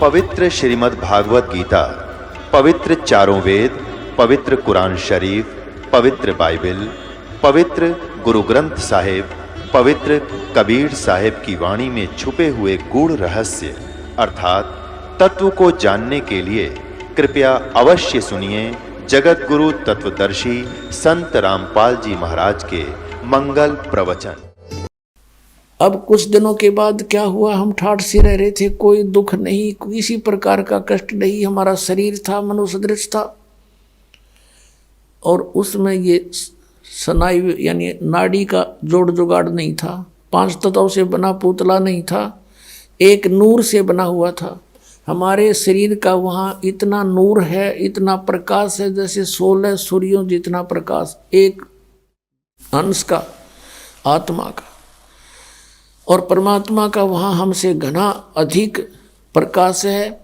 पवित्र श्रीमद् भागवत गीता, पवित्र चारों वेद, पवित्र कुरान शरीफ, पवित्र बाइबल, पवित्र गुरु ग्रंथ साहिब, पवित्र कबीर साहिब की वाणी में छुपे हुए गूढ़ रहस्य अर्थात तत्व को जानने के लिए कृपया अवश्य सुनिए जगत गुरु तत्वदर्शी संत रामपाल जी महाराज के मंगल प्रवचन। अब कुछ दिनों के बाद क्या हुआ, हम ठाठ से रह रहे थे, कोई दुख नहीं, किसी प्रकार का कष्ट नहीं। हमारा शरीर था मनुष्य सदृश था और उसमें ये स्नायु यानी नाड़ी का जोड़ जुगाड़ नहीं था, 5 तत्वों से बना पुतला नहीं था, एक नूर से बना हुआ था। हमारे शरीर का वहाँ इतना नूर है, इतना प्रकाश है जैसे 16 सूर्यों जितना प्रकाश एक अंश का आत्मा का, और परमात्मा का वहाँ हमसे घना अधिक प्रकाश है।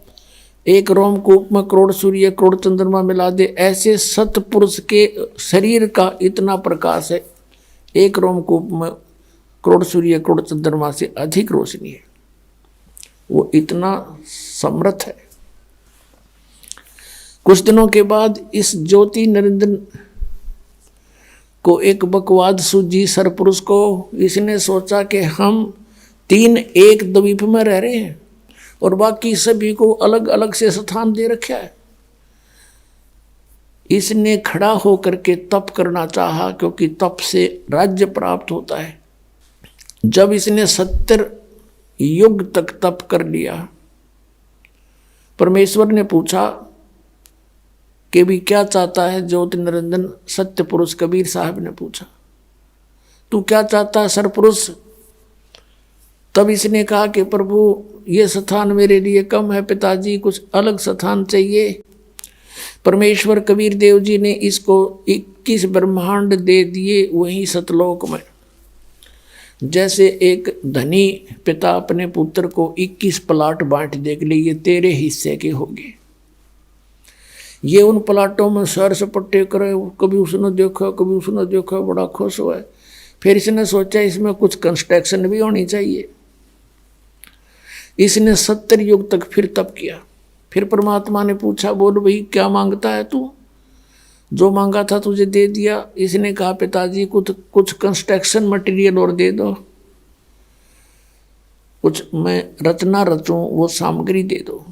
एक रोमकूप में करोड़ सूर्य करोड़ चंद्रमा मिला दे, ऐसे सतपुरुष के शरीर का इतना प्रकाश है। एक रोमकूप में करोड़ सूर्य करोड़ चंद्रमा से अधिक रोशनी है, वो इतना समर्थ है। कुछ दिनों के बाद इस ज्योति निरंजन को एक बकवाद सूझी सरपुरुष को। इसने सोचा कि हम 3 एक द्वीप में रह रहे हैं और बाकी सभी को अलग अलग से स्थान दे रखा है। इसने खड़ा होकर के तप करना चाहा, क्योंकि तप से राज्य प्राप्त होता है। जब इसने 70 युग तक तप कर लिया, परमेश्वर ने पूछा कि भी क्या चाहता है ज्योति निरंजन सत्य पुरुष कबीर साहब ने पूछा, तू क्या चाहता है सरपुरुष? तब इसने कहा कि प्रभु ये स्थान मेरे लिए कम है पिताजी, कुछ अलग स्थान चाहिए। परमेश्वर कबीर देव जी ने इसको 21 ब्रह्मांड दे दिए वहीं सतलोक में। जैसे एक धनी पिता अपने पुत्र को 21 प्लाट बांट दे के लिए तेरे हिस्से के होंगे। ये उन प्लाटों में सैर सपट्टे करे, कभी उसने देखा कभी उसने देखा, बड़ा खुश हुआ। फिर इसने सोचा इसमें कुछ कंस्ट्रक्शन भी होनी चाहिए। इसने 70 युग तक फिर तप किया। फिर परमात्मा ने पूछा, बोल भाई क्या मांगता है तू? जो मांगा था तुझे दे दिया। इसने कहा पिताजी कुछ कंस्ट्रक्शन मटेरियल और दे दो, कुछ मैं रचना रचूं वो सामग्री दे दो।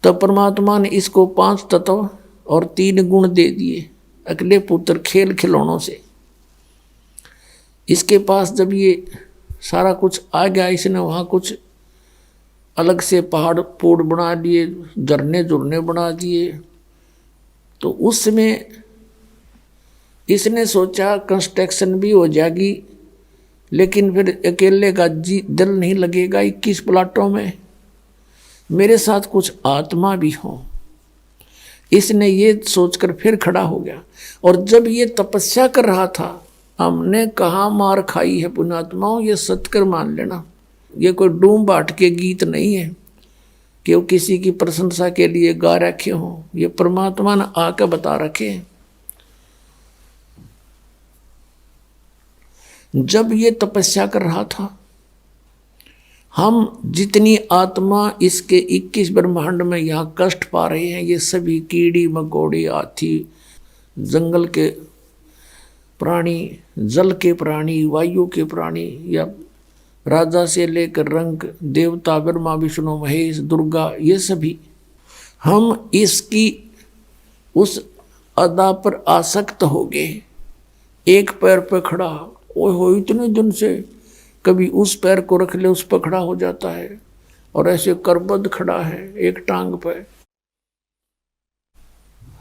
तब परमात्मा ने इसको 5 तत्व और 3 गुण दे दिए अगले पुत्र खेल खिलौनों से। इसके पास जब ये सारा कुछ आ गया, इसने वहाँ कुछ अलग से पहाड़ पोड़ बना लिए, झरने झुरने बना दिए। तो उसमें इसने सोचा कंस्ट्रक्शन भी हो जाएगी, लेकिन फिर अकेले का दिल नहीं लगेगा 21 प्लाटों में, मेरे साथ कुछ आत्मा भी हो। इसने ये सोचकर फिर खड़ा हो गया। और जब ये तपस्या कर रहा था, हमने कहाँ मार खाई है पुण्यात्माओं, ये सत्कर मान लेना। ये कोई डूम बाट के गीत नहीं है कि वो किसी की प्रशंसा के लिए गा रखे हों, ये परमात्मा ने आकर बता रखे हैं। जब ये तपस्या कर रहा था, हम जितनी आत्मा इसके 21 ब्रह्मांड में यहाँ कष्ट पा रहे हैं, ये सभी कीड़ी मकोड़ी हाथी, जंगल के प्राणी, जल के प्राणी, वायु के प्राणी, या राजा से लेकर रंग देवता ब्रह्मा विष्णु महेश दुर्गा, ये सभी हम इसकी उस अदा पर आसक्त हो गए। एक पैर पर खड़ा, ओए हो इतने दिन से, कभी उस पैर को रख ले उस पर खड़ा हो जाता है, और ऐसे करबद्ध खड़ा है एक टांग पर।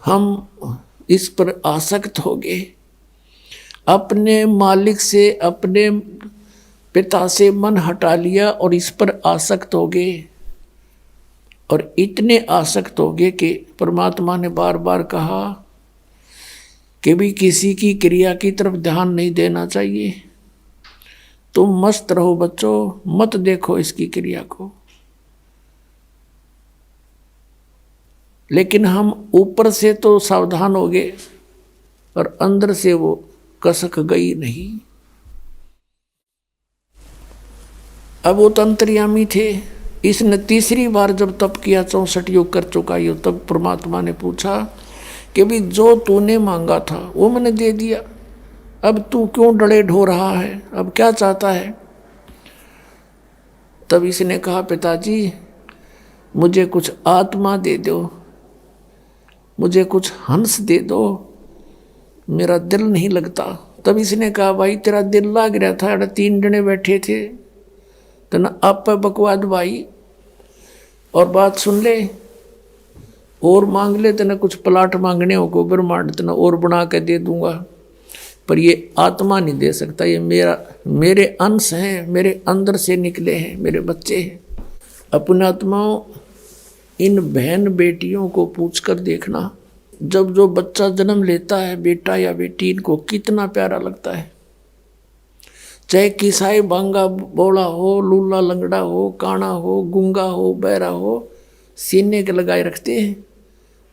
हम इस पर आसक्त हो गए, अपने मालिक से अपने पिता से मन हटा लिया और इस पर आसक्त हो गए। और इतने आसक्त हो गए कि परमात्मा ने बार बार कहा कि भी किसी की क्रिया की तरफ ध्यान नहीं देना चाहिए, तुम मस्त रहो बच्चों, मत देखो इसकी क्रिया को। लेकिन हम ऊपर से तो सावधान हो गए और अंदर से वो कसक गई नहीं। अब वो तो अंतर्यामी थे, इसने तीसरी बार जब तप किया, 64 योग कर चुका ये, तब परमात्मा ने पूछा कि भी जो तूने मांगा था वो मैंने दे दिया, अब तू क्यों डरे ढो रहा है, अब क्या चाहता है। तब इसने कहा पिताजी मुझे कुछ आत्मा दे दो, मुझे कुछ हंस दे दो, मेरा दिल नहीं लगता। तब इसने कहा भाई तेरा दिल लाग रहा था, 3 जने बैठे थे, तो ना आप बकवाद भाई, और बात सुन ले और मांग ले, तो ना कुछ प्लाट मांगने हो को ब्रह्मांड तो ना और बना के दे दूंगा, पर ये आत्मा नहीं दे सकता, ये मेरे अंश हैं, मेरे अंदर से निकले हैं, मेरे बच्चे हैं। अपने आत्माओं इन बहन बेटियों को पूछकर देखना, जब जो बच्चा जन्म लेता है, बेटा या बेटी, इनको कितना प्यारा लगता है। चाहे किसाई बांगा बोला हो, लूला लंगड़ा हो, काना हो, गूंगा हो, बहरा हो, सीने के लगाए रखते हैं,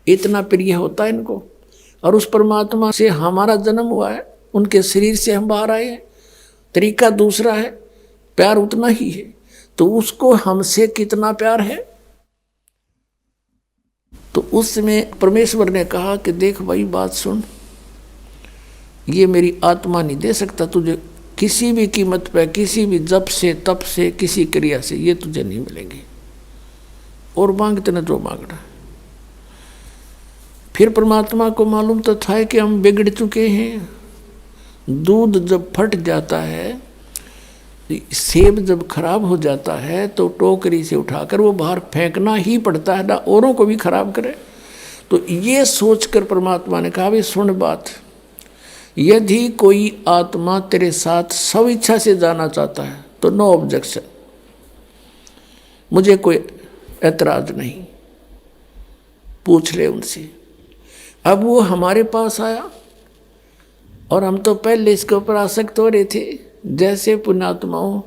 इतना प्रिय होता है इनको। और उस परमात्मा से हमारा जन्म हुआ है, उनके शरीर से हम बाहर आए हैं, तरीका दूसरा है, प्यार उतना ही है, तो उसको हमसे कितना प्यार है। तो उसमें परमेश्वर ने कहा कि देख भाई बात सुन, ये मेरी आत्मा नहीं दे सकता तुझे किसी भी कीमत पे, किसी भी जप से, तप से, किसी क्रिया से, ये तुझे नहीं मिलेंगे, और मांगते न जो मांगना। फिर परमात्मा को मालूम तो था कि हम बिगड़ चुके हैं। दूध जब फट जाता है, सेब जब खराब हो जाता है, तो टोकरी से उठाकर वो बाहर फेंकना ही पड़ता है, ना औरों को भी खराब करे। तो ये सोचकर परमात्मा ने कहा भी सुन बात, यदि कोई आत्मा तेरे साथ सब इच्छा से जाना चाहता है तो नो ऑब्जेक्शन, मुझे कोई ऐतराज नहीं, पूछ ले उनसे। अब वो हमारे पास आया और हम तो पहले इसके ऊपर आसक्त हो रहे थे। जैसे पुण्यात्माओं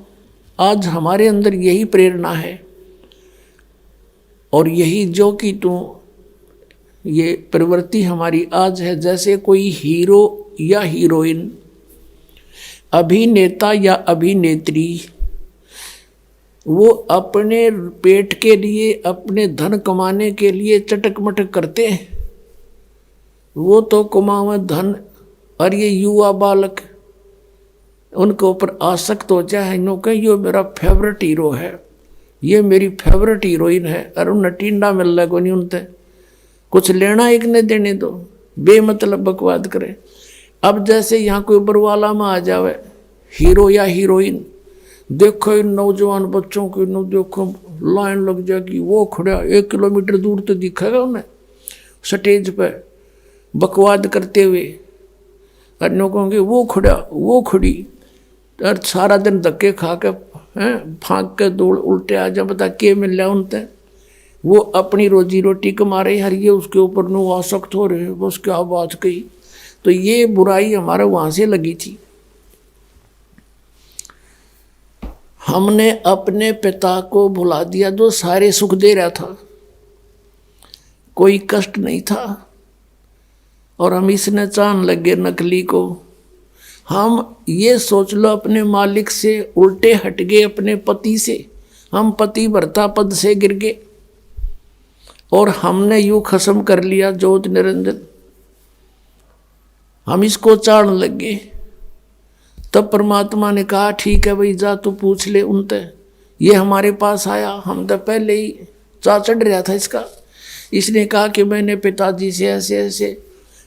आज हमारे अंदर यही प्रेरणा है और यही जो कि तू ये प्रवृत्ति हमारी आज है। जैसे कोई हीरो या हीरोइन, अभिनेता या अभिनेत्री, वो अपने पेट के लिए, अपने धन कमाने के लिए चटक मटक करते हैं, वो तो कमावा धन, और ये युवा बालक उनके ऊपर आसक्त हो जाए, नो कह ये मेरा फेवरेट हीरो है, ये मेरी फेवरेट हीरोइन है, और उन्हें टींडा मिल रहा को नहीं, उनसे कुछ लेना एक ने देने दो, बेमतलब बकवाद करे। अब जैसे यहाँ कोई बरवाला में आ जावे हीरो या हीरोइन, देखो इन नौजवान बच्चों की, नो देखो लाइन लग जाएगी, वो खड़ा 1 किलोमीटर दूर तो दिखेगा उन्हें स्टेज पे बकवाद करते हुए, और नो कहोगे वो खड़ा वो खड़ी, और सारा दिन धक्के खा के फाँक के दौड़ उल्टे आ जा, बता के मिल रहा उनते, वो अपनी रोजी रोटी कमा रहे, हर ये उसके ऊपर नो आसक्त हो रहे, बस क्या बात कही। तो ये बुराई हमारा वहाँ से लगी थी। हमने अपने पिता को भुला दिया जो सारे सुख दे रहा था, कोई कष्ट नहीं था, और हम इसने चाहने लगे नकली को। हम ये सोच लो अपने मालिक से उल्टे हट गए, अपने पति से, हम पति भर्ता पद से गिर गए और हमने यूं खत्म कर लिया ज्योत निरंजन, हम इसको चाहने लगे। तब परमात्मा ने कहा ठीक है भाई जा तू पूछ ले उनसे। ये हमारे पास आया, हम तो पहले ही चा चढ़ रहा था इसका। इसने कहा कि मैंने पिताजी से ऐसे ऐसे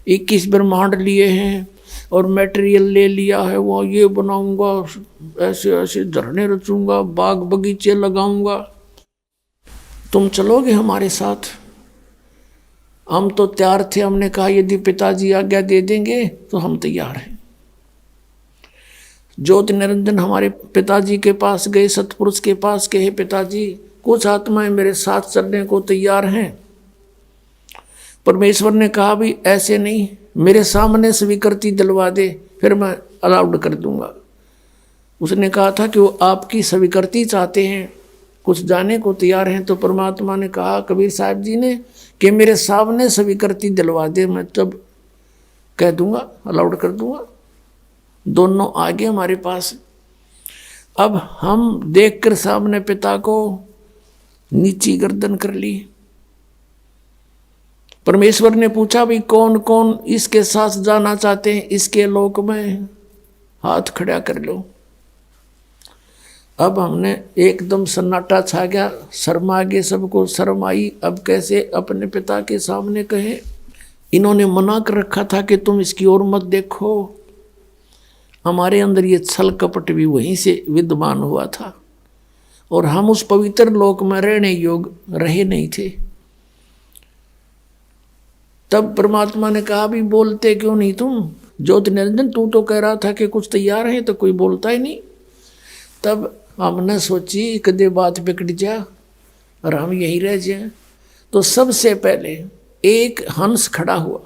21 ब्रह्मांड लिए हैं और मटेरियल ले लिया है, वो ये बनाऊंगा, ऐसे ऐसे झरने रचूंगा, बाग बगीचे लगाऊंगा, तुम चलोगे हमारे साथ। हम तो तैयार थे, हमने कहा यदि पिताजी आज्ञा दे देंगे तो हम तैयार हैं। ज्योति निरंजन हमारे पिताजी के पास गए, सतपुरुष के पास कहे पिताजी कुछ आत्माएं मेरे साथ चलने को तैयार हैं। परमेश्वर ने कहा भी ऐसे नहीं, मेरे सामने स्वीकृति दिलवा दे फिर मैं अलाउड कर दूंगा। उसने कहा था कि वो आपकी स्वीकृति चाहते हैं, कुछ जाने को तैयार हैं। तो परमात्मा ने कहा कबीर साहब जी ने कि मेरे सामने स्वीकृति दिलवा दे, मैं तब कह दूंगा, अलाउड कर दूंगा। दोनों आगे हमारे पास। अब हम देखकर सामने पिता को नीची गर्दन कर ली। परमेश्वर ने पूछा भी कौन कौन इसके साथ जाना चाहते हैं इसके लोक में, हाथ खड़ा कर लो। अब हमने एकदम सन्नाटा छा गया, शर्म आ गई, सबको शर्म आई। अब कैसे अपने पिता के सामने कहे, इन्होंने मना कर रखा था कि तुम इसकी ओर मत देखो। हमारे अंदर ये छल कपट भी वहीं से विद्यमान हुआ था और हम उस पवित्र लोक में रहने योग्य रहे नहीं थे। तब परमात्मा ने कहा भी बोलते क्यों नहीं तुम? ज्योति निरंजन तू तो कह रहा था कि कुछ तैयार है, तो कोई बोलता ही नहीं। तब हमने सोची कदे बात बिगड़ जा और हम यहीं रह जाए। तो सबसे पहले एक हंस खड़ा हुआ,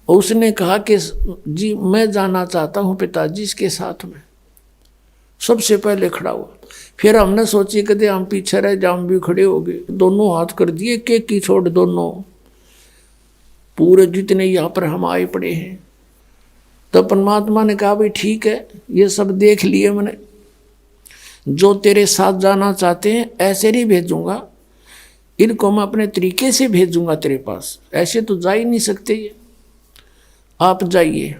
उसने कहा कि जी मैं जाना चाहता हूँ पिताजी के साथ में। सबसे पहले खड़ा हुआ। फिर हमने सोची कदे हम पीछे रह जाए, हम भी खड़े हो गए। दोनों हाथ कर दिए, केक की छोड़ दोनों, पूरे जितने यहाँ पर हम आए पड़े हैं। तो परमात्मा ने कहा भाई ठीक है, ये सब देख लिए मैंने, जो तेरे साथ जाना चाहते हैं ऐसे नहीं भेजूंगा, इनको मैं अपने तरीके से भेजूंगा तेरे पास, ऐसे तो जा ही नहीं सकते ये, आप जाइए।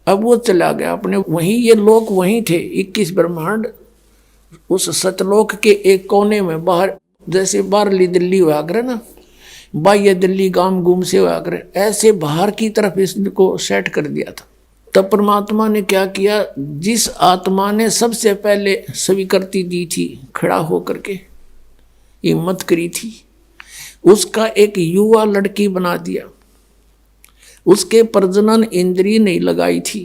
अब वो चला गया अपने, वहीं ये लोक वहीं थे 21 ब्रह्मांड, उस सतलोक के एक कोने में बाहर, जैसे बाहरली दिल्ली हुआ करे ना, बाह्य दिल्ली गांव गुम से हुआ करे, ऐसे बाहर की तरफ इसको सेट कर दिया था। तब परमात्मा ने क्या किया, जिस आत्मा ने सबसे पहले स्वीकृति दी थी, खड़ा होकर के हिम्मत करी थी, उसका एक युवा लड़की बना दिया। उसके प्रजनन इंद्रिय नहीं लगाई थी।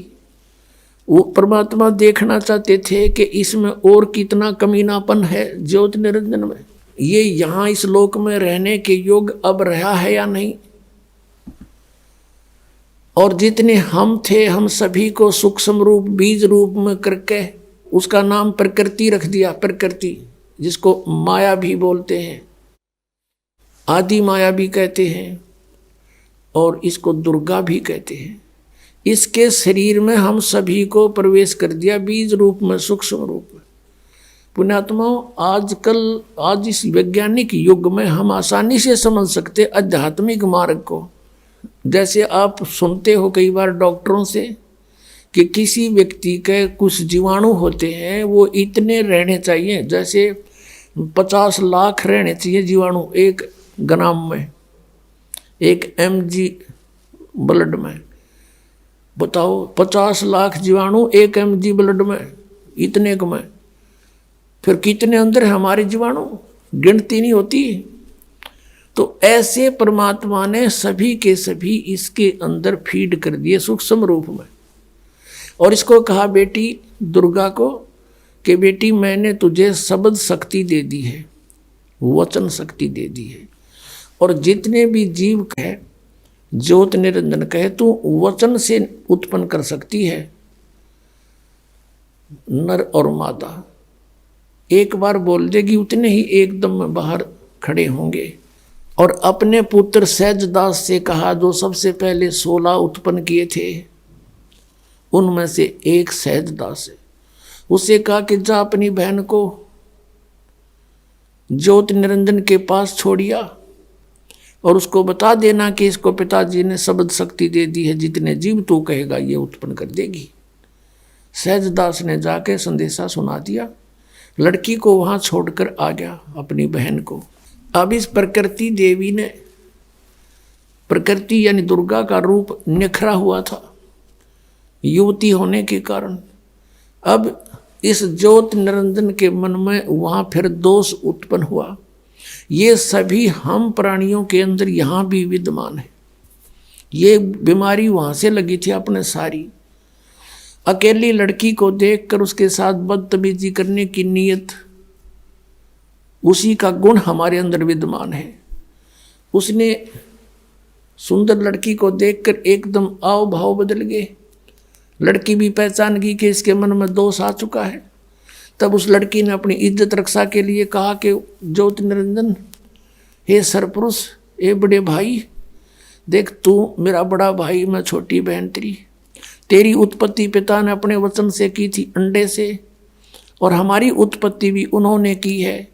वो परमात्मा देखना चाहते थे कि इसमें और कितना कमीनापन है ज्योति निरंजन में, ये यहाँ इस लोक में रहने के योग्य अब रहा है या नहीं। और जितने हम थे, हम सभी को सूक्ष्म रूप बीज रूप में करके उसका नाम प्रकृति रख दिया। प्रकृति जिसको माया भी बोलते हैं, आदि माया भी कहते हैं और इसको दुर्गा भी कहते हैं। इसके शरीर में हम सभी को प्रवेश कर दिया बीज रूप में, सूक्ष्म रूप में। पुण्यात्माओं, आजकल आज इस वैज्ञानिक युग में हम आसानी से समझ सकते आध्यात्मिक मार्ग को। जैसे आप सुनते हो कई बार डॉक्टरों से कि किसी व्यक्ति के कुछ जीवाणु होते हैं, वो इतने रहने चाहिए, जैसे 50 लाख रहने चाहिए जीवाणु एक ग्राम में, 1 mg ब्लड में। बताओ 50 लाख जीवाणु 1 mg ब्लड में, इतने को में फिर कितने अंदर है हमारे जीवाणु, गिनती नहीं होती। तो ऐसे परमात्मा ने सभी के सभी इसके अंदर फीड कर दिए सूक्ष्म रूप में। और इसको कहा बेटी दुर्गा को कि बेटी मैंने तुझे शब्द शक्ति दे दी है, वचन शक्ति दे दी है, और जितने भी जीव कहे, ज्योत निरंजन कहे, तू वचन से उत्पन्न कर सकती है नर और मादा। एक बार बोल देगी, उतने ही एकदम में बाहर खड़े होंगे। और अपने पुत्र सहजदास से कहा, जो सबसे पहले 16 उत्पन्न किए थे, उनमें से एक सहजदास है। उसे कहा कि जा अपनी बहन को ज्योति निरंजन के पास छोड़िया और उसको बता देना कि इसको पिताजी ने शब्द शक्ति दे दी है, जितने जीव तू कहेगा ये उत्पन्न कर देगी। सहजदास ने जाके संदेशा सुना दिया, लड़की को वहां छोड़कर आ गया अपनी बहन को। अब इस प्रकृति देवी ने, प्रकृति यानी दुर्गा का रूप निखरा हुआ था युवती होने के कारण। अब इस ज्योति निरंजन के मन में वहां फिर दोष उत्पन्न हुआ। ये सभी हम प्राणियों के अंदर यहाँ भी विद्यमान है। ये बीमारी वहां से लगी थी अपने सारी। अकेली लड़की को देखकर उसके साथ बदतमीजी करने की नीयत, उसी का गुण हमारे अंदर विद्यमान है। उसने सुंदर लड़की को देखकर एकदम आव भाव बदल गए। लड़की भी पहचान गई कि इसके मन में दोष आ चुका है। तब उस लड़की ने अपनी इज्जत रक्षा के लिए कहा कि ज्योति निरंजन, हे सरपुरुष, हे बड़े भाई, देख तू मेरा बड़ा भाई, मैं छोटी बहन तेरी उत्पत्ति पिता ने अपने वचन से की थी, अंडे से, और हमारी उत्पत्ति भी उन्होंने की है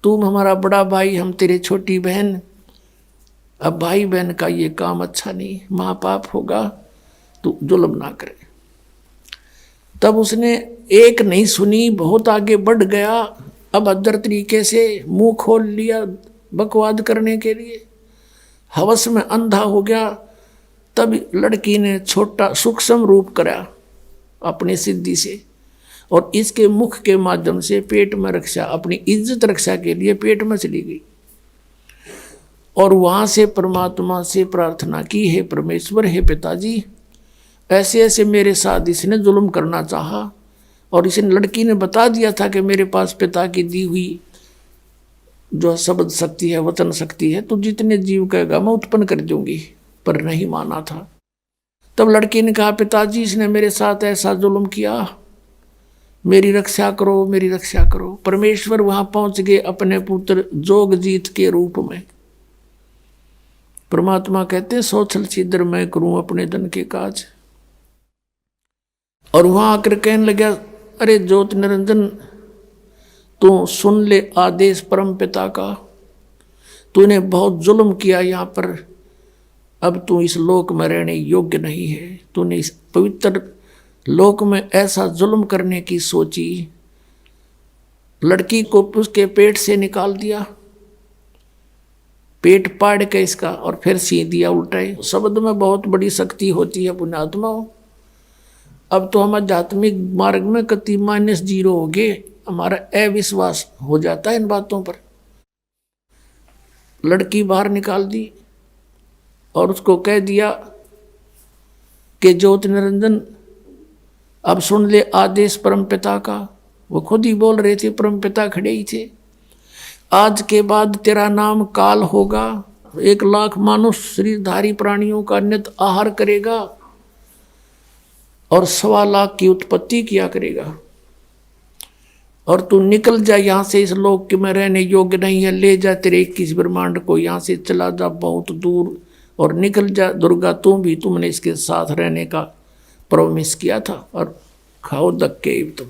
तुम हमारा बड़ा भाई, हम तेरे छोटी बहन। अब भाई बहन का ये काम अच्छा नहीं, महापाप होगा, तू जुल्म ना करे। तब उसने एक नहीं सुनी, बहुत आगे बढ़ गया। अब अदर तरीके से मुंह खोल लिया बकवाद करने के लिए, हवस में अंधा हो गया। तब लड़की ने छोटा सूक्ष्म रूप करा अपनी सिद्धि से, और इसके मुख के माध्यम से पेट में रक्षा, अपनी इज्जत रक्षा के लिए पेट में चली गई। और वहां से परमात्मा से प्रार्थना की, हे परमेश्वर, हे पिताजी, ऐसे ऐसे मेरे साथ इसने जुल्म करना चाहा, और इस लड़की ने बता दिया था कि मेरे पास पिता की दी हुई जो शब्द शक्ति है, वचन शक्ति है, तो जितने जीव कहेगा मैं उत्पन्न कर दूंगी, पर नहीं माना था। तब लड़की ने कहा, पिताजी इसने मेरे साथ ऐसा जुल्म किया, मेरी रक्षा करो, मेरी रक्षा करो। परमेश्वर वहां पहुंच गए अपने पुत्र जोगजीत के रूप में। परमात्मा कहते हैं, सोचल छिद्र मैं करूं अपने धन के काज। और वहां आकर कहने लगा, अरे ज्योत निरंजन, तू सुन ले आदेश परम पिता का, तूने बहुत जुल्म किया यहाँ पर, अब तू इस लोक में रहने योग्य नहीं है। तूने इस पवित्र लोक में ऐसा जुल्म करने की सोची, लड़की को उसके पेट से निकाल दिया, पेट पाड़ के इसका, और फिर सी दिया उल्टाए। शब्द में बहुत बड़ी शक्ति होती है पुण्यात्माओं। अब तो हम आध्यात्मिक मार्ग में कति -0 हो गए, हमारा अविश्वास हो जाता है इन बातों पर। लड़की बाहर निकाल दी और उसको कह दिया कि ज्योत निरंजन, अब सुन ले आदेश परम पिता का। वो खुद ही बोल रहे थे, परम पिता खड़े ही थे। आज के बाद तेरा नाम काल होगा, 1 लाख मानुष शरीरधारी प्राणियों का नित आहार करेगा और 1.25 लाख की उत्पत्ति किया करेगा। और तू निकल जा यहाँ से, इस लोक में रहने योग्य नहीं है, ले जा तेरे 21 ब्रह्मांड को, यहाँ से चला जा बहुत दूर और निकल जा। दुर्गा तू भी, तुमने इसके साथ रहने का प्रॉमिस किया था, और खाओ धक्के तुम।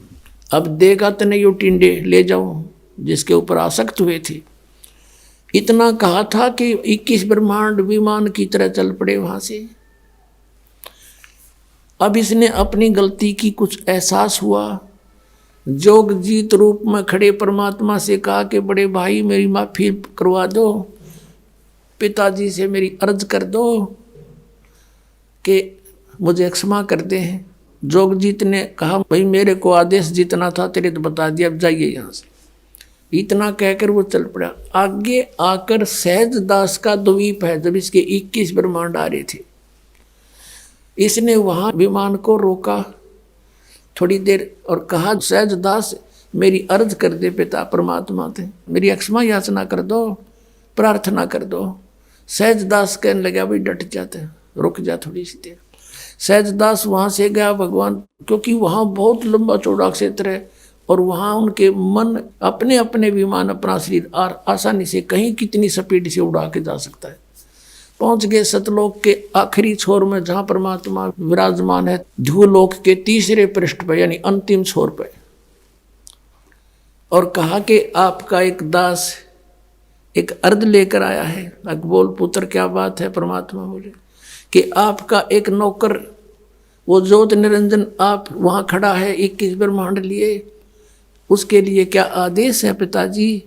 अब देगा तो नहीं, टिंडे ले जाओ जिसके ऊपर आसक्त हुए थे। इतना कहा था कि 21 ब्रह्मांड विमान की तरह चल पड़े वहां से। अब इसने अपनी गलती की कुछ एहसास हुआ, जोगजीत रूप में खड़े परमात्मा से कहा कि बड़े भाई मेरी माफी करवा दो, पिताजी से मेरी अर्ज कर दो कि मुझे क्षमा कर दे। जोगजीत ने कहा, भाई मेरे को आदेश जितना था तेरे तो बता दिया, अब जाइए यहाँ से। इतना कहकर वो चल पड़ा। आगे आकर सहज दास का द्वीप है, जब इसके 21 ब्रह्मांड आ रहे थे, इसने वहां विमान को रोका थोड़ी देर और कहा, सहज दास मेरी अर्ज कर दे पिता परमात्मा से, मेरी क्षमा याचना कर दो, प्रार्थना कर दो। सहज दास कहने लगा, भाई डट जाते, रुक जा थोड़ी सी देर। सहज दास वहां से गया भगवान, क्योंकि वहां बहुत लंबा चौड़ा क्षेत्र है और वहां उनके मन अपने अपने विमान, अपना शरीर आसानी से कहीं कितनी स्पीड से उड़ा के जा सकता है। पहुंच गए सतलोक के आखिरी छोर में, जहां परमात्मा विराजमान है, ध्रुवलोक के 3रे पृष्ठ पर, यानी अंतिम छोर पर। और कहा कि आपका एक दास एक अर्ध लेकर आया है। अकबोल पुत्र क्या बात है, परमात्मा बोले कि आपका एक नौकर वो ज्योत निरंजन आप वहां खड़ा है 21 ब्रह्मांड लिए, उसके लिए क्या आदेश है पिताजी?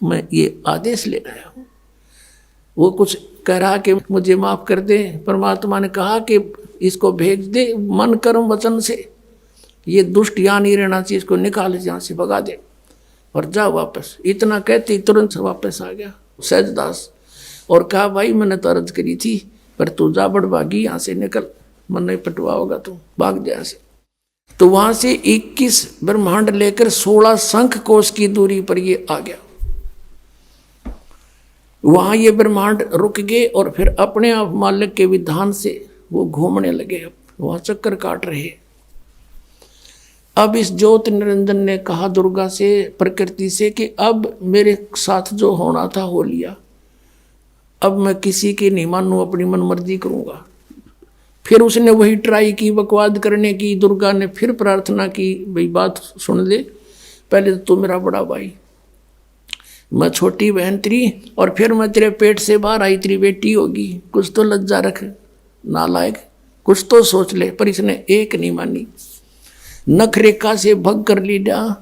मैं ये आदेश ले रहा हूं। वो कुछ कह रहा कि मुझे माफ कर दे। परमात्मा ने कहा कि इसको भेज दे मन कर्म वचन से, ये दुष्ट यहाँ नहीं रहना चाहिए, इसको निकाल यहाँ से, भगा दे और जा वापस। इतना कहते तुरंत वापस आ गया सहजदास और कहा, भाई मैंने तो अर्ज करी थी, पर तू जा बड़भागी, यहाँ से निकल, मन नहीं पटवा होगा, तू भाग जा से। तो वहां से 21 ब्रह्मांड लेकर 16 शंख कोश की दूरी पर ये आ गया। वहां ये ब्रह्मांड रुक गए और फिर अपने आप मालिक के विधान से वो घूमने लगे, वहां चक्कर काट रहे। अब इस ज्योत निरंजन ने कहा दुर्गा से, प्रकृति से, कि अब मेरे साथ जो होना था हो लिया, अब मैं किसी की नहीं मानूं, अपनी मन मर्जी करूंगा। फिर उसने वही ट्राई की बकवाद करने की। दुर्गा ने फिर प्रार्थना की, भाई बात सुन ले, पहले तो तू मेरा बड़ा भाई, मैं छोटी बहन तेरी और फिर मैं तेरे पेट से बाहर आई तेरी बेटी होगी, कुछ तो लज्जा रख नालायक, कुछ तो सोच ले। पर इसने एक नहीं मानी, नखरेखा से भग कर लिया,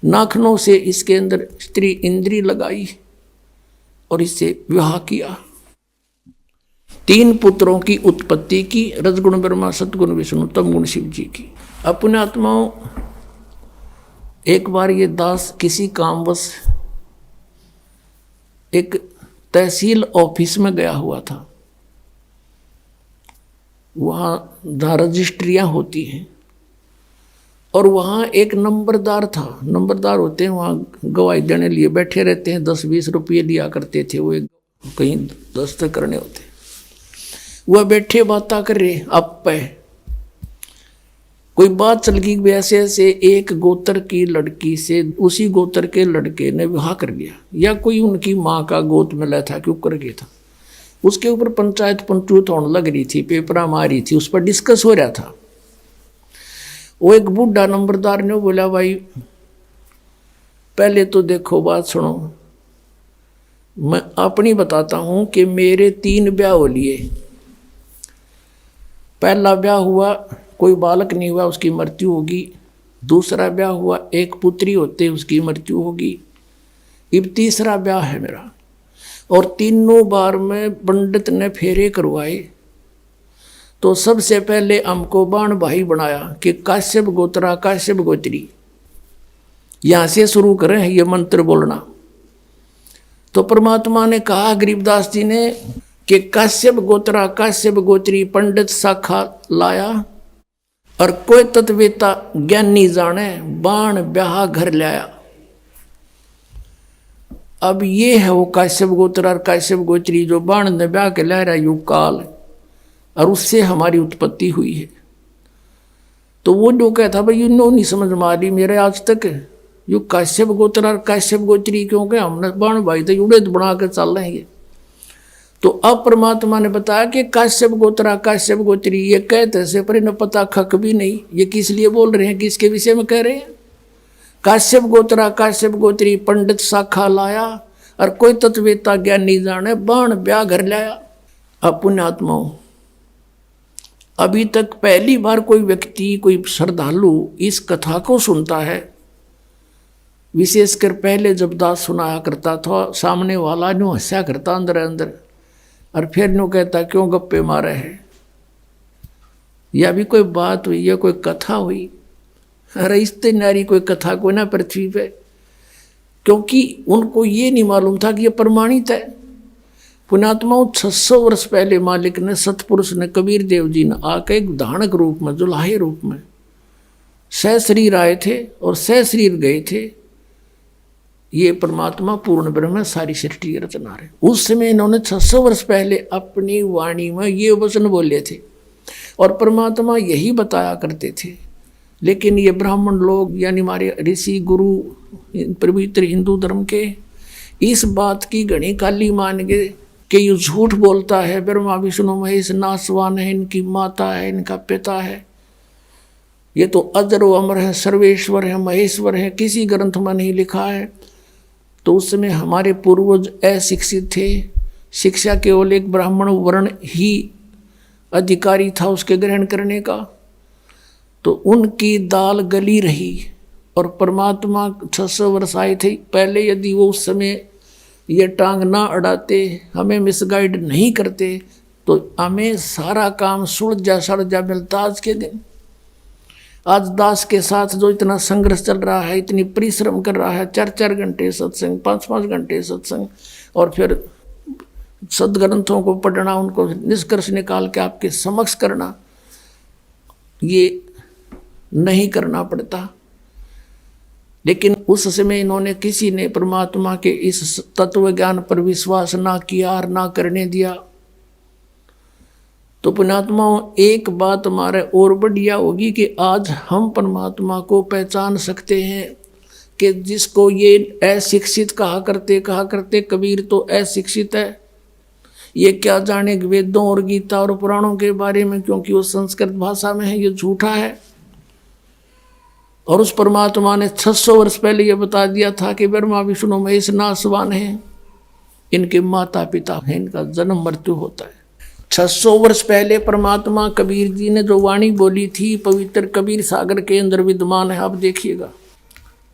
नाखनों से इसके अंदर स्त्री इंद्री लगाई और इससे विवाह किया। 3 पुत्रों की उत्पत्ति की, रजगुण ब्रह्मा, सतगुण विष्णु, तमगुण शिव जी की। अपने आत्माओं, एक बार ये दास किसी कामवश एक तहसील ऑफिस में गया हुआ था। वहाँ जहाँ रजिस्ट्रियाँ होती हैं और वहाँ एक नंबरदार था। नंबरदार होते हैं वहाँ गवाही देने लिए बैठे रहते हैं, 10-20 रुपये लिया करते थे वो, कहीं दस्तखत करने होते। वह बैठे बातें कर रहे, अब पे कोई बात चल गई, वैसे ऐसे एक गोत्र की लड़की से उसी गोत्र के लड़के ने विवाह कर लिया, या कोई उनकी माँ का गोद मिला था क्यों कर गया था। उसके ऊपर पंचायत पंचूत होने लग रही थी, पेपरा मारी थी, उस पर डिस्कस हो रहा था। वो एक बूढ़ा नंबरदार ने बोला, भाई पहले तो देखो बात सुनो, मैं अपनी बताता हूँ कि मेरे 3 ब्याह हो लिए। पहला ब्याह हुआ, कोई बालक नहीं हुआ, उसकी मृत्यु होगी। दूसरा ब्याह हुआ, एक पुत्री होते उसकी मृत्यु होगी। अब तीसरा ब्याह है मेरा, और तीनों बार में पंडित ने फेरे करवाए। तो सबसे पहले हमको बाण भाई बनाया कि काश्यप गोत्रा काश्यप गोत्री, यहां से शुरू करें ये मंत्र बोलना। तो परमात्मा ने कहा गरीबदास जी ने कि काश्यप गोत्रा काश्यप गोत्री पंडित शाखा लाया, और कोई तत्वेता ज्ञानी जाने बाण ब्याह घर लाया। अब ये है वो काश्यप गोत्र और काश्यप गोत्री जो बाण ने ब्याह के ला रहा युग काल, और उससे हमारी उत्पत्ति हुई है। तो वो जो कहता भाई यूँ नहीं समझ मारी मेरे आज तक, यू काश्यप गोत्र और काश्यप गोत्री क्योंकि हमने बाण भाई तो जुड़े बना कर चल रहे हैं। तो अब परमात्मा ने बताया कि काश्यप गोत्रा काश्यप गोत्री, ये कहते से पर इन्हें पता खक भी नहीं ये किस लिए बोल रहे हैं, किसके विषय में कह रहे हैं। काश्यप गोत्रा काश्यप गोत्री पंडित शाखा लाया, और कोई तत्वेता ज्ञानी जाने बाण ब्याह घर लाया। अब पुण्यात्माओं, अभी तक पहली बार कोई व्यक्ति, कोई श्रद्धालु इस कथा को सुनता है। विशेषकर पहले जब दास सुनाया करता था, सामने वाला न्यू हंसा करता अंदर अंदर, और फिर न्यू कहता क्यों गप्पे मारे हैं, या भी कोई बात हुई या कोई कथा हुई। अरे इतनी नारी कोई कथा को ना पृथ्वी पे, क्योंकि उनको ये नहीं मालूम था कि ये प्रमाणित है। पुण्यात्माओं, 600 वर्ष पहले मालिक ने, सतपुरुष ने, कबीर देव जी ने आके एक धानक रूप में, जुलाहे रूप में सहशरीर आए थे और सहशरीर गए थे। ये परमात्मा पूर्ण ब्रह्म सारी सृष्टि की रचना रहे। उस समय इन्होंने 600 वर्ष पहले अपनी वाणी में ये वचन बोले थे और परमात्मा यही बताया करते थे। लेकिन ये ब्राह्मण लोग यानी हमारे ऋषि गुरु पवित्र हिंदू धर्म के इस बात की घनी काली मान गए कि ये झूठ बोलता है, ब्रह्मा विष्णु महेश नासवान है, इनकी माता है, इनका पिता है, ये तो अजर व अमर है, सर्वेश्वर है, महेश्वर है, किसी ग्रंथ में नहीं लिखा है। तो उस समय हमारे पूर्वज अशिक्षित थे, शिक्षा केवल एक ब्राह्मण वर्ण ही अधिकारी था उसके ग्रहण करने का। तो उनकी दाल गली रही और परमात्मा 600 वर्ष आए थे पहले। यदि वो उस समय ये टांग ना अड़ाते, हमें मिसगाइड नहीं करते, तो हमें सारा काम सुलझ जा सड़ जा मिलता आज के दिन। आज दास के साथ जो इतना संघर्ष चल रहा है, इतनी परिश्रम कर रहा है, 4-4 घंटे सत्संग, 5-5 घंटे सत्संग, और फिर सदग्रंथों को पढ़ना, उनको निष्कर्ष निकाल के आपके समक्ष करना, ये नहीं करना पड़ता। लेकिन उस समय इन्होंने, किसी ने परमात्मा के इस तत्व ज्ञान पर विश्वास ना किया और ना करने दिया। तो पुण्यात्माओं, एक बात हमारे और बढ़िया होगी कि आज हम परमात्मा को पहचान सकते हैं कि जिसको ये अशिक्षित कहा करते कबीर तो अशिक्षित है, ये क्या जाने वेदों और गीता और पुराणों के बारे में, क्योंकि वो संस्कृत भाषा में है, ये झूठा है। और उस परमात्मा ने 600 वर्ष पहले ये बता दिया था कि ब्रह्मा विष्णु महेश नासवान हैं, इनके माता पिता हैं, इनका जन्म मृत्यु होता है। 600 वर्ष पहले परमात्मा कबीर जी ने जो वाणी बोली थी पवित्र कबीर सागर के अंदर विद्यमान है। आप देखिएगा,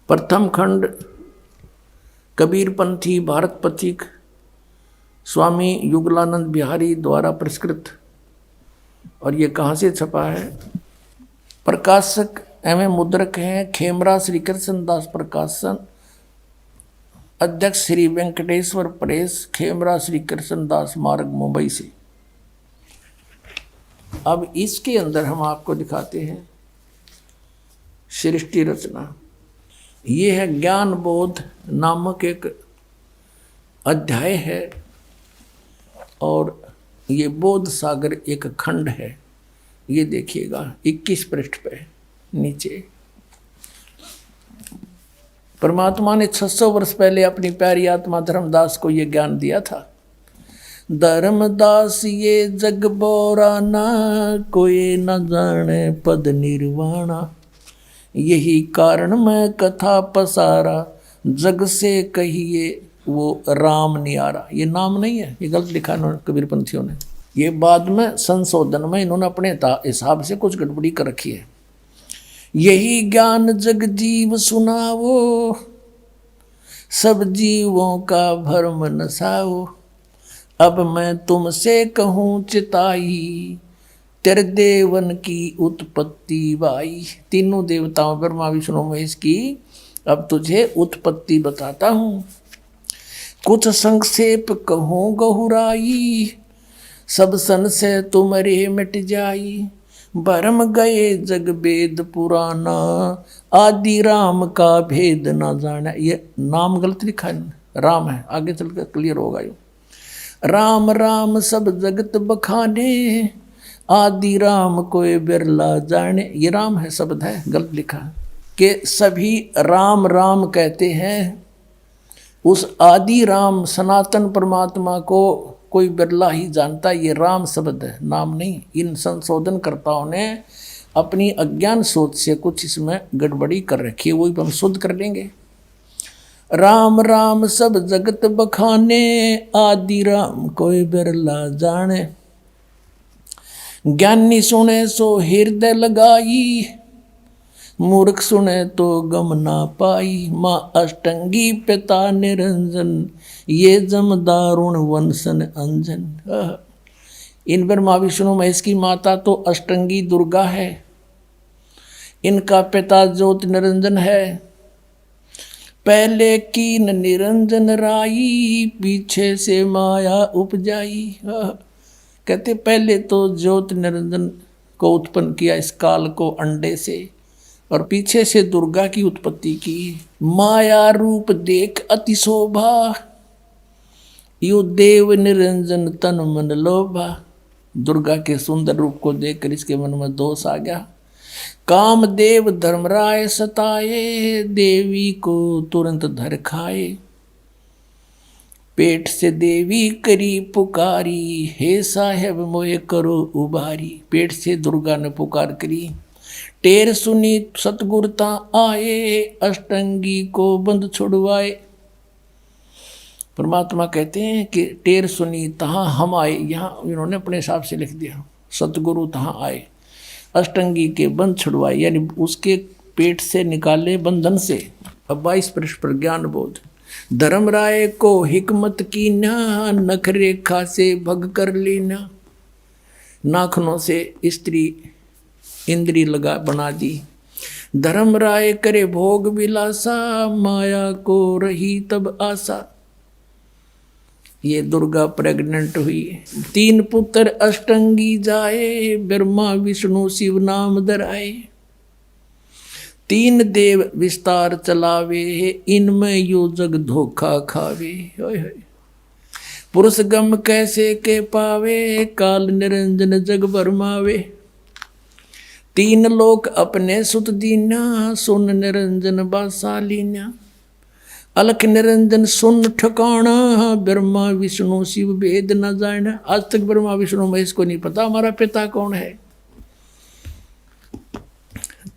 प्रथम खंड कबीरपंथी भारत पथिक स्वामी युगलानंद बिहारी द्वारा पुरस्कृत। और ये कहाँ से छपा है? प्रकाशक एवं मुद्रक हैं खेमरा श्री कृष्ण दास प्रकाशन, अध्यक्ष श्री वेंकटेश्वर प्रेस, खेमरा श्री कृष्ण दास मार्ग, मुंबई से। अब इसके अंदर हम आपको दिखाते हैं सृष्टि रचना। ये है ज्ञान बोध नामक एक अध्याय है और ये बोध सागर एक खंड है। ये देखिएगा 21 पृष्ठ पे नीचे परमात्मा ने 600 वर्ष पहले अपनी प्यारी आत्मा धर्मदास को ये ज्ञान दिया था। धर्मदास ये जग बोराना, कोई न जाने पद निर्वाणा, यही कारण मैं कथा पसारा, जग से कहिए वो राम नियारा। ये नाम नहीं है, ये गलत लिखा इन्होंने कबीरपंथियों ने। ये बाद में संशोधन में इन्होंने अपने हिसाब से कुछ गड़बड़ी कर रखी है। यही ज्ञान जग जीव सुनावो, सब जीवों का भरम नसाओ, अब मैं तुमसे कहूँ चिताई, तेरे देवन की उत्पत्ति बाई। तीनों देवताओं ब्रह्मा विष्णु महेश की अब तुझे उत्पत्ति बताता हूँ। कुछ संक्षेप कहूँ गहुराई, सब संशय तुम्हारे मिट जाई, भरम गए जग वेद पुराना, आदि राम का भेद ना जाना। ये नाम गलत लिखा है, राम है, आगे चलकर क्लियर होगा। ये राम राम सब जगत बखाने, आदि राम कोई बिरला जाने। ये राम है शब्द है, गलत लिखा है कि सभी राम राम कहते हैं। उस आदि राम सनातन परमात्मा को कोई बिरला ही जानता। ये राम शब्द है, नाम नहीं। इन संशोधनकर्ताओं ने अपनी अज्ञान सोच से कुछ इसमें गड़बड़ी कर रखी है, वही हम शुद्ध कर लेंगे। राम राम सब जगत बखाने, आदि राम कोई बिरला जाने, ज्ञानी सुने सो हृदय लगाई, मूर्ख सुने तो गम ना पाई, माँ अष्टंगी पिता निरंजन, ये जम दारुण वंशन अंजन। इन ब्रह्मा विष्णु महेश की माता तो अष्टंगी दुर्गा है, इनका पिता ज्योति निरंजन है। पहले कीन निरंजन राई, पीछे से माया उपजाई। कहते पहले तो ज्योति निरंजन को उत्पन्न किया इस काल को अंडे से, और पीछे से दुर्गा की उत्पत्ति की। माया रूप देख अति शोभा, यो देव निरंजन तन मन लोभा। दुर्गा के सुंदर रूप को देखकर इसके मन में दोष आ गया। कामदेव धर्मराय सताए, देवी को तुरंत धर खाए। पेट से देवी करी पुकारी, हे साहेब मोए करो उबारी। पेट से दुर्गा ने पुकार करी। टेर सुनी सतगुरता आए, अष्टंगी को बंद छुड़वाए। परमात्मा कहते हैं कि टेर सुनी तहाँ हम आए, यहाँ इन्होंने अपने हिसाब से लिख दिया। सतगुरु तहाँ आए, अष्टंगी के बंध छुड़वाए, यानी उसके पेट से निकाले बंधन से। अब 22 पृष्ठ पर ज्ञान बोध। धर्मराय को हिकमत की ना, नख रेखा से भग कर लेना। नाखनों से स्त्री इंद्री लगा बना दी। धर्मराय करे भोग विलासा, माया को रही तब आशा। ये दुर्गा प्रेग्नेंट हुई। 3 पुत्र अष्टंगी जाए, ब्रह्मा विष्णु शिव नाम धराए। 3 देव विस्तार चलावे, इनमें यो जग धोखा खावे। पुरुष गम कैसे के पावे, काल निरंजन जग भरमावे। 3 लोक अपने सुत दीना, सुन निरंजन बासालीना। अलख निरंजन सुन ठिकाना, ब्रह्मा विष्णु शिव भेद न जाना। आज तक ब्रह्मा विष्णु महेश को नहीं पता हमारा पिता कौन है।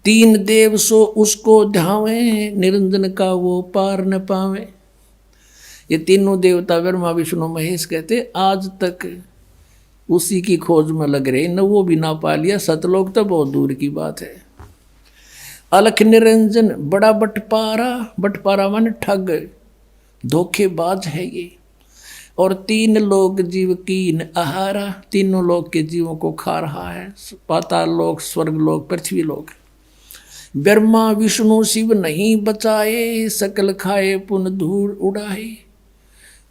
तीन देव सो उसको ध्यावे, निरंजन का वो पार न पावे। ये तीनों देवता ब्रह्मा विष्णु महेश कहते आज तक उसी की खोज में लग रहे, न वो भी ना पा लिया, सतलोक तो बहुत दूर की बात है। अलख निरंजन बड़ा बटपारा, बटपारा माने ठग, धोखेबाज है ये। और तीन लोक जीव कीन आहारा, तीनों लोक के जीवों को खा रहा है, पाताल लोक, स्वर्ग लोक, पृथ्वी लोक। ब्रह्मा विष्णु शिव नहीं बचाए, सकल खाए पुन धूल उड़ाए।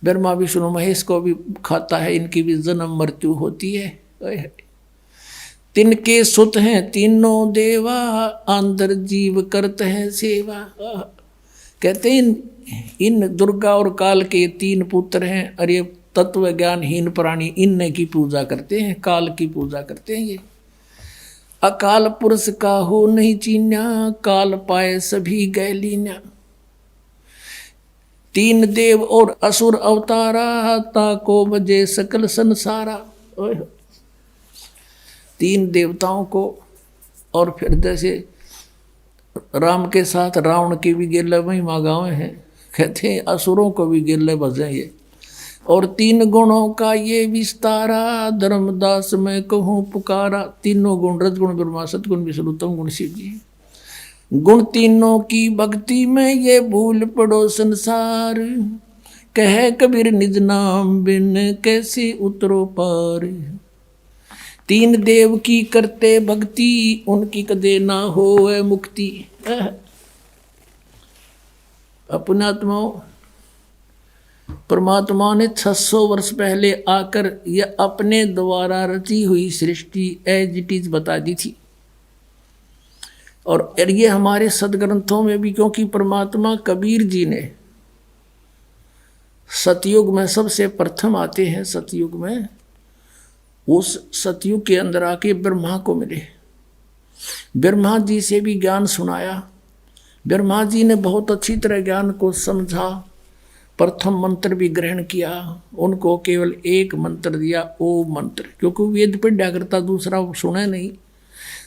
ब्रह्मा विष्णु महेश को भी खाता है, इनकी भी जन्म मृत्यु होती है। तिनके सुत हैं तीनों देवा, अंदर जीव करते हैं सेवा। कहते हैं इन दुर्गा और काल के तीन पुत्र हैं, और ये तत्व ज्ञानहीन प्राणी इनने की पूजा करते हैं, काल की पूजा करते हैं। ये अकाल पुरुष का हो नहीं चीन्या, काल पाए सभी गए लीन्या। तीन देव और असुर अवतारा, ताको बजे सकल संसारा। तीन देवताओं को, और फिर जैसे राम के साथ रावण की भी गिरले महिमा गाँव है, कहते हैं असुरों को भी गिरले बजे ये। और तीन गुणों का ये विस्तारा, धर्मदास मैं कहूँ पुकारा। तीनों गुण रजगुण ब्रह्मा, सतगुण विष्णु, तम गुण शिव जी। गुण तीनों की भक्ति में ये भूल पड़ो संसार, कहे कबीर निज नाम बिन कैसे उतरो पार। तीन देव की करते भक्ति, उनकी कदे ना होए मुक्ति। अपने आत्माओं, परमात्मा ने 600 वर्ष पहले आकर यह अपने द्वारा रची हुई सृष्टि एज इट इज बता दी थी। और ये हमारे सदग्रंथों में भी, क्योंकि परमात्मा कबीर जी ने सतयुग में सबसे प्रथम आते हैं, सतयुग में उस सतयुग के अंदर आके ब्रह्मा को मिले, ब्रह्मा जी से भी ज्ञान सुनाया। ब्रह्मा जी ने बहुत अच्छी तरह ज्ञान को समझा, प्रथम मंत्र भी ग्रहण किया, उनको केवल एक मंत्र दिया, ओम मंत्र, क्योंकि वेद पढ़ा करता दूसरा सुने नहीं।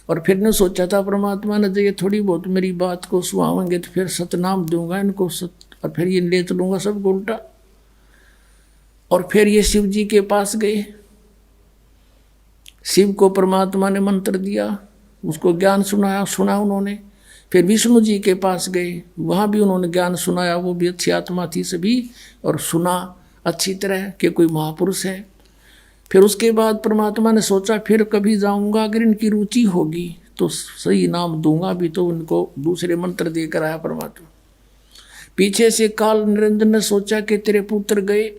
और फिर ने सोचा था परमात्मा ने, ये थोड़ी बहुत मेरी बात को सुहावेंगे तो फिर सतनाम दूंगा इनको, और फिर ये ले चलूँगा सबको उल्टा। और फिर ये शिव जी के पास गए, शिव को परमात्मा ने मंत्र दिया, उसको ज्ञान सुना उन्होंने। फिर विष्णु जी के पास गए, वहाँ भी उन्होंने ज्ञान सुनाया, वो भी अच्छी आत्मा थी सभी, और सुना अच्छी तरह कि कोई महापुरुष है। फिर उसके बाद परमात्मा ने सोचा फिर कभी जाऊंगा, अगर इनकी रुचि होगी तो सही नाम दूंगा भी, तो उनको दूसरे मंत्र देकर आया परमात्मा। पीछे से काल निरंजन ने सोचा कि तेरे पुत्र गए,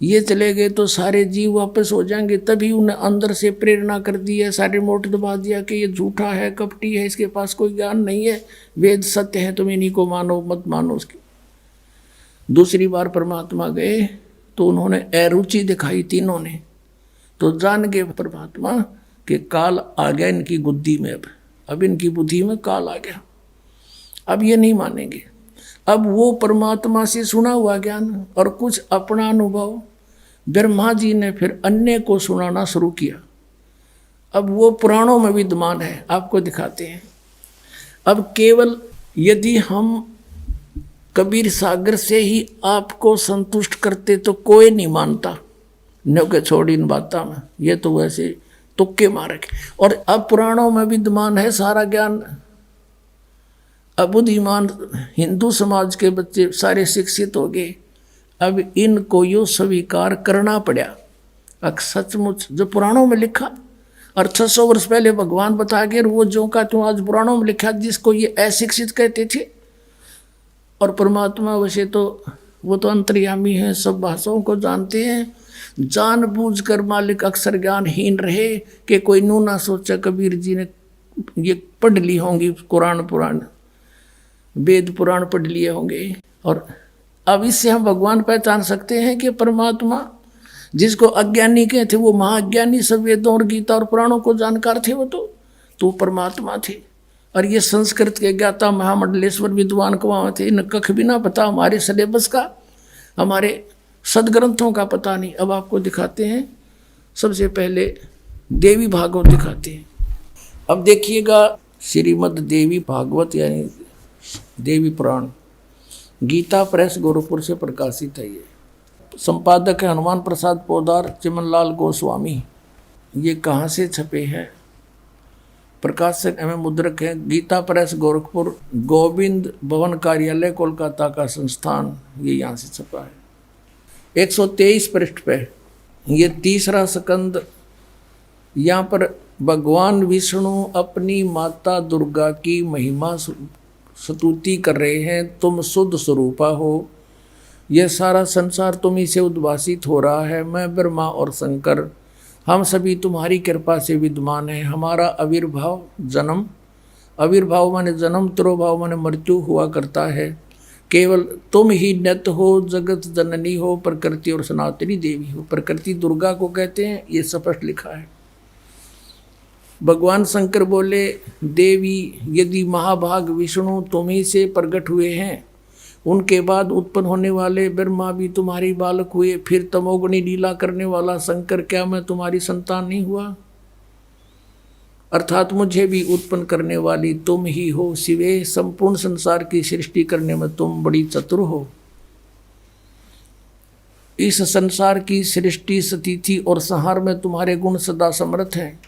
ये चले गए तो सारे जीव वापस हो जाएंगे, तभी उन्हें अंदर से प्रेरणा कर दी है, सारे मोट दबा दिया कि ये झूठा है, कपटी है, इसके पास कोई ज्ञान नहीं है, वेद सत्य है, तुम इन्हीं को मानो मत मानो उसकी। दूसरी बार परमात्मा गए तो उन्होंने अरुचि दिखाई तीनों ने, तो जान गए परमात्मा कि काल आ गया इनकी बुद्धि में, अब इनकी बुद्धि में काल आ गया, अब ये नहीं मानेंगे। अब वो परमात्मा से सुना हुआ ज्ञान और कुछ अपना अनुभव ब्रह्मा जी ने फिर अन्य को सुनाना शुरू किया। अब वो पुराणों में विद्यमान है, आपको दिखाते हैं। अब केवल यदि हम कबीर सागर से ही आपको संतुष्ट करते तो कोई नहीं मानता, न के छोड़ इन बातों में, ये तो वैसे तुक्के मारे। और अब पुराणों में विद्यमान है सारा ज्ञान। अब बुद्धिमान हिंदू समाज के बच्चे सारे शिक्षित हो गए, अब इनको यो स्वीकार करना पड़ा। अब सचमुच जो पुराणों में लिखा, और 600 वर्ष पहले भगवान बता गए, वो जो का तो आज पुराणों में लिखा, जिसको ये अशिक्षित कहते थे। और परमात्मा वैसे तो वो तो अंतर्यामी है, सब भाषाओं को जानते हैं, जानबूझकर मालिक अक्सर ज्ञानहीन रहे कि कोई नू ना सोचा कबीर जी ने ये पढ़ ली होंगी, कुरान पुराण वेद पुराण पढ़ लिए होंगे। और अब इससे हम भगवान पहचान सकते हैं कि परमात्मा जिसको अज्ञानी कहते वो महाज्ञानी, सब वेदों और गीता और पुराणों को जानकार थे, वो तो परमात्मा थे। और ये संस्कृत के ज्ञाता महामंडलेश्वर विद्वान को वहाँ थे, इन्हें कख भी ना पता हमारे सिलेबस का, हमारे सदग्रंथों का पता नहीं। अब आपको दिखाते हैं, सबसे पहले देवी भागवत दिखाते हैं। अब देखिएगा श्रीमद् देवी भागवत यानी देवी पुराण, गीता प्रेस गोरखपुर से प्रकाशित है। ये संपादक है हनुमान प्रसाद पोदार, चिमनलाल गोस्वामी। ये कहाँ से छपे हैं? प्रकाशक एवं मुद्रक है गीता प्रेस गोरखपुर, गोविंद भवन कार्यालय कोलकाता का संस्थान, ये यहाँ से छपा है। 123 पृष्ठ पे ये तीसरा स्कंद। यहाँ पर भगवान विष्णु अपनी माता दुर्गा की महिमा स्तुति कर रहे हैं। तुम शुद्ध स्वरूपा हो, यह सारा संसार तुम्ही से उद्भासित हो रहा है। मैं ब्रह्मा और शंकर हम सभी तुम्हारी कृपा से विद्यमान हैं। हमारा आविर्भाव जन्म, आविर्भाव माने जन्म, तिरोभाव माने मृत्यु हुआ करता है। केवल तुम ही नित्य हो, जगत जननी हो, प्रकृति और सनातनी देवी हो। प्रकृति दुर्गा को कहते हैं, ये स्पष्ट लिखा है। भगवान शंकर बोले, देवी यदि महाभाग विष्णु तुम्ही से प्रकट हुए हैं, उनके बाद उत्पन्न होने वाले ब्रह्मा भी तुम्हारी बालक हुए, फिर तमोगुणी लीला करने वाला शंकर, क्या मैं तुम्हारी संतान नहीं हुआ? अर्थात मुझे भी उत्पन्न करने वाली तुम ही हो शिवे। संपूर्ण संसार की सृष्टि करने में तुम बड़ी चतुर हो। इस संसार की सृष्टि, स्थिति और संहार में तुम्हारे गुण सदा समर्थ हैं।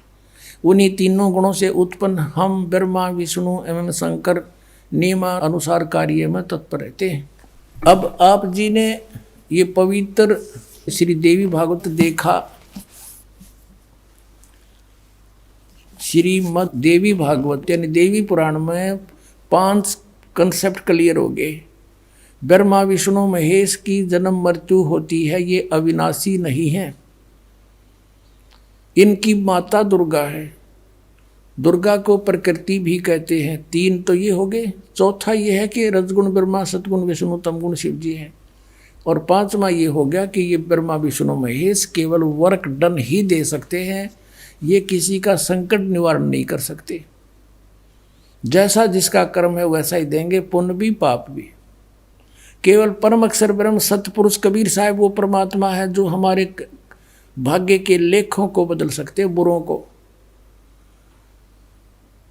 उन्हीं तीनों गुणों से उत्पन्न हम ब्रह्मा विष्णु एवं शंकर नियमानुसार कार्य में तत्पर रहते हैं। अब आप जी ने ये पवित्र श्री देवी भागवत देखा। श्रीमद् देवी भागवत यानी देवी पुराण में 5 कंसेप्ट क्लियर हो गए। ब्रह्मा विष्णु महेश की जन्म मृत्यु होती है, ये अविनाशी नहीं है। इनकी माता दुर्गा है। दुर्गा को प्रकृति भी कहते हैं। 3 तो ये हो गए। चौथा ये है कि रजगुण ब्रह्मा, सतगुण विष्णु, तमगुण शिव जी हैं। और 5वां ये हो गया कि ये ब्रह्मा विष्णु महेश केवल वर्क डन ही दे सकते हैं, ये किसी का संकट निवारण नहीं कर सकते। जैसा जिसका कर्म है वैसा ही देंगे, पुण्य भी पाप भी। केवल परम अक्षर ब्रह्म सतपुरुष कबीर साहब वो परमात्मा है जो हमारे भाग्य के लेखों को बदल सकते हैं, बुरों को।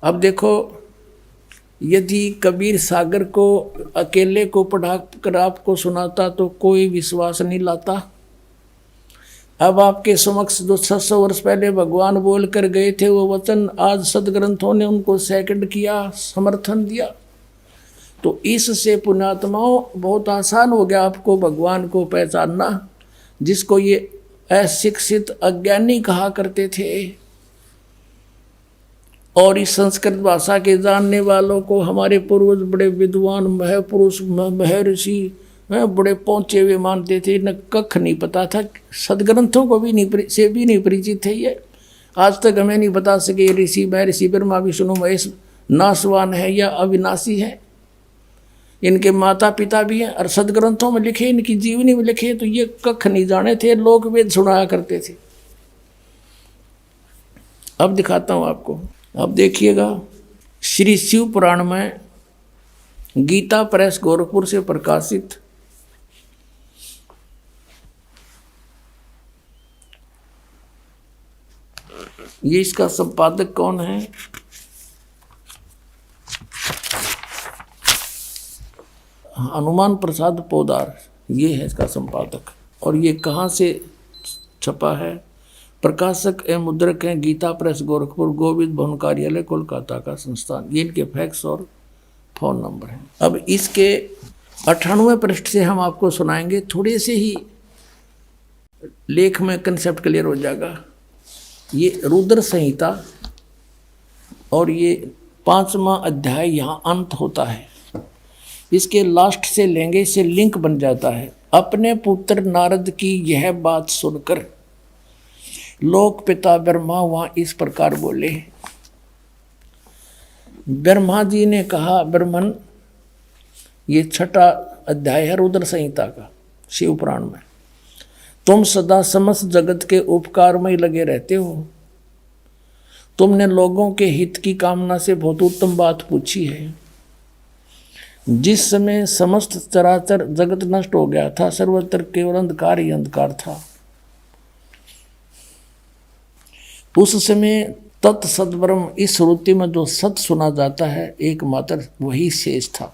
अब देखो, यदि कबीर सागर को अकेले को पढ़ा कर आपको सुनाता तो कोई विश्वास नहीं लाता। अब आपके समक्ष जो 600 वर्ष पहले भगवान बोल कर गए थे वो वचन, आज सदग्रंथों ने उनको सेकंड किया, समर्थन दिया। तो इससे पुण्यात्माओं बहुत आसान हो गया आपको भगवान को पहचानना, जिसको ये अशिक्षित अज्ञानी कहा करते थे। और इस संस्कृत भाषा के जानने वालों को हमारे पूर्वज बड़े विद्वान महपुरुष महर्षि बड़े पहुँचे हुए मानते थे। न कख नहीं पता था, सदग्रंथों को भी नहीं परिचित थे। ये आज तक हमें नहीं बता सके ऋषि महर्षि ब्रह्मा विष्णु महेश नाशवान है या अविनाशी है। इनके माता पिता भी हैं और सदग्रंथों में लिखे, इनकी जीवनी में लिखे, तो ये कख नहीं जाने थे। लोक वेद सुनाया करते थे। अब दिखाता हूँ आपको। अब देखिएगा, श्री शिव पुराण में गीता प्रेस गोरखपुर से प्रकाशित ये इसका संपादक कौन है? हनुमान प्रसाद पोदार, ये है इसका संपादक। और ये कहाँ से छपा है? प्रकाशक एवं मुद्रक हैं गीता प्रेस गोरखपुर, गोविंद भवन कार्यालय कोलकाता का संस्थान। ये इनके फैक्स और फ़ोन नंबर हैं। अब इसके 98वें पृष्ठ से हम आपको सुनाएंगे। थोड़े से ही लेख में कंसेप्ट क्लियर हो जाएगा। ये रुद्र संहिता और ये 5वां अध्याय यहाँ अंत होता है। इसके लास्ट से लेंगे, इससे लिंक बन जाता है। अपने पुत्र नारद की यह बात सुनकर लोक पिता ब्रह्मा वहाँ इस प्रकार बोले। ब्रह्मा जी ने कहा, ब्रह्मन, ये 6वां अध्याय है रुद्र संहिता का शिव पुराण में, तुम सदा समस्त जगत के उपकार में ही लगे रहते हो। तुमने लोगों के हित की कामना से बहुत उत्तम बात पूछी है। जिस समय समस्त चराचर जगत नष्ट हो गया था, सर्वत्र केवल अंधकार ही अंधकार था, उस समय तत्सद्ब्रह्म, इस श्रुति में जो सत सुना जाता है एकमात्र वही शेष था।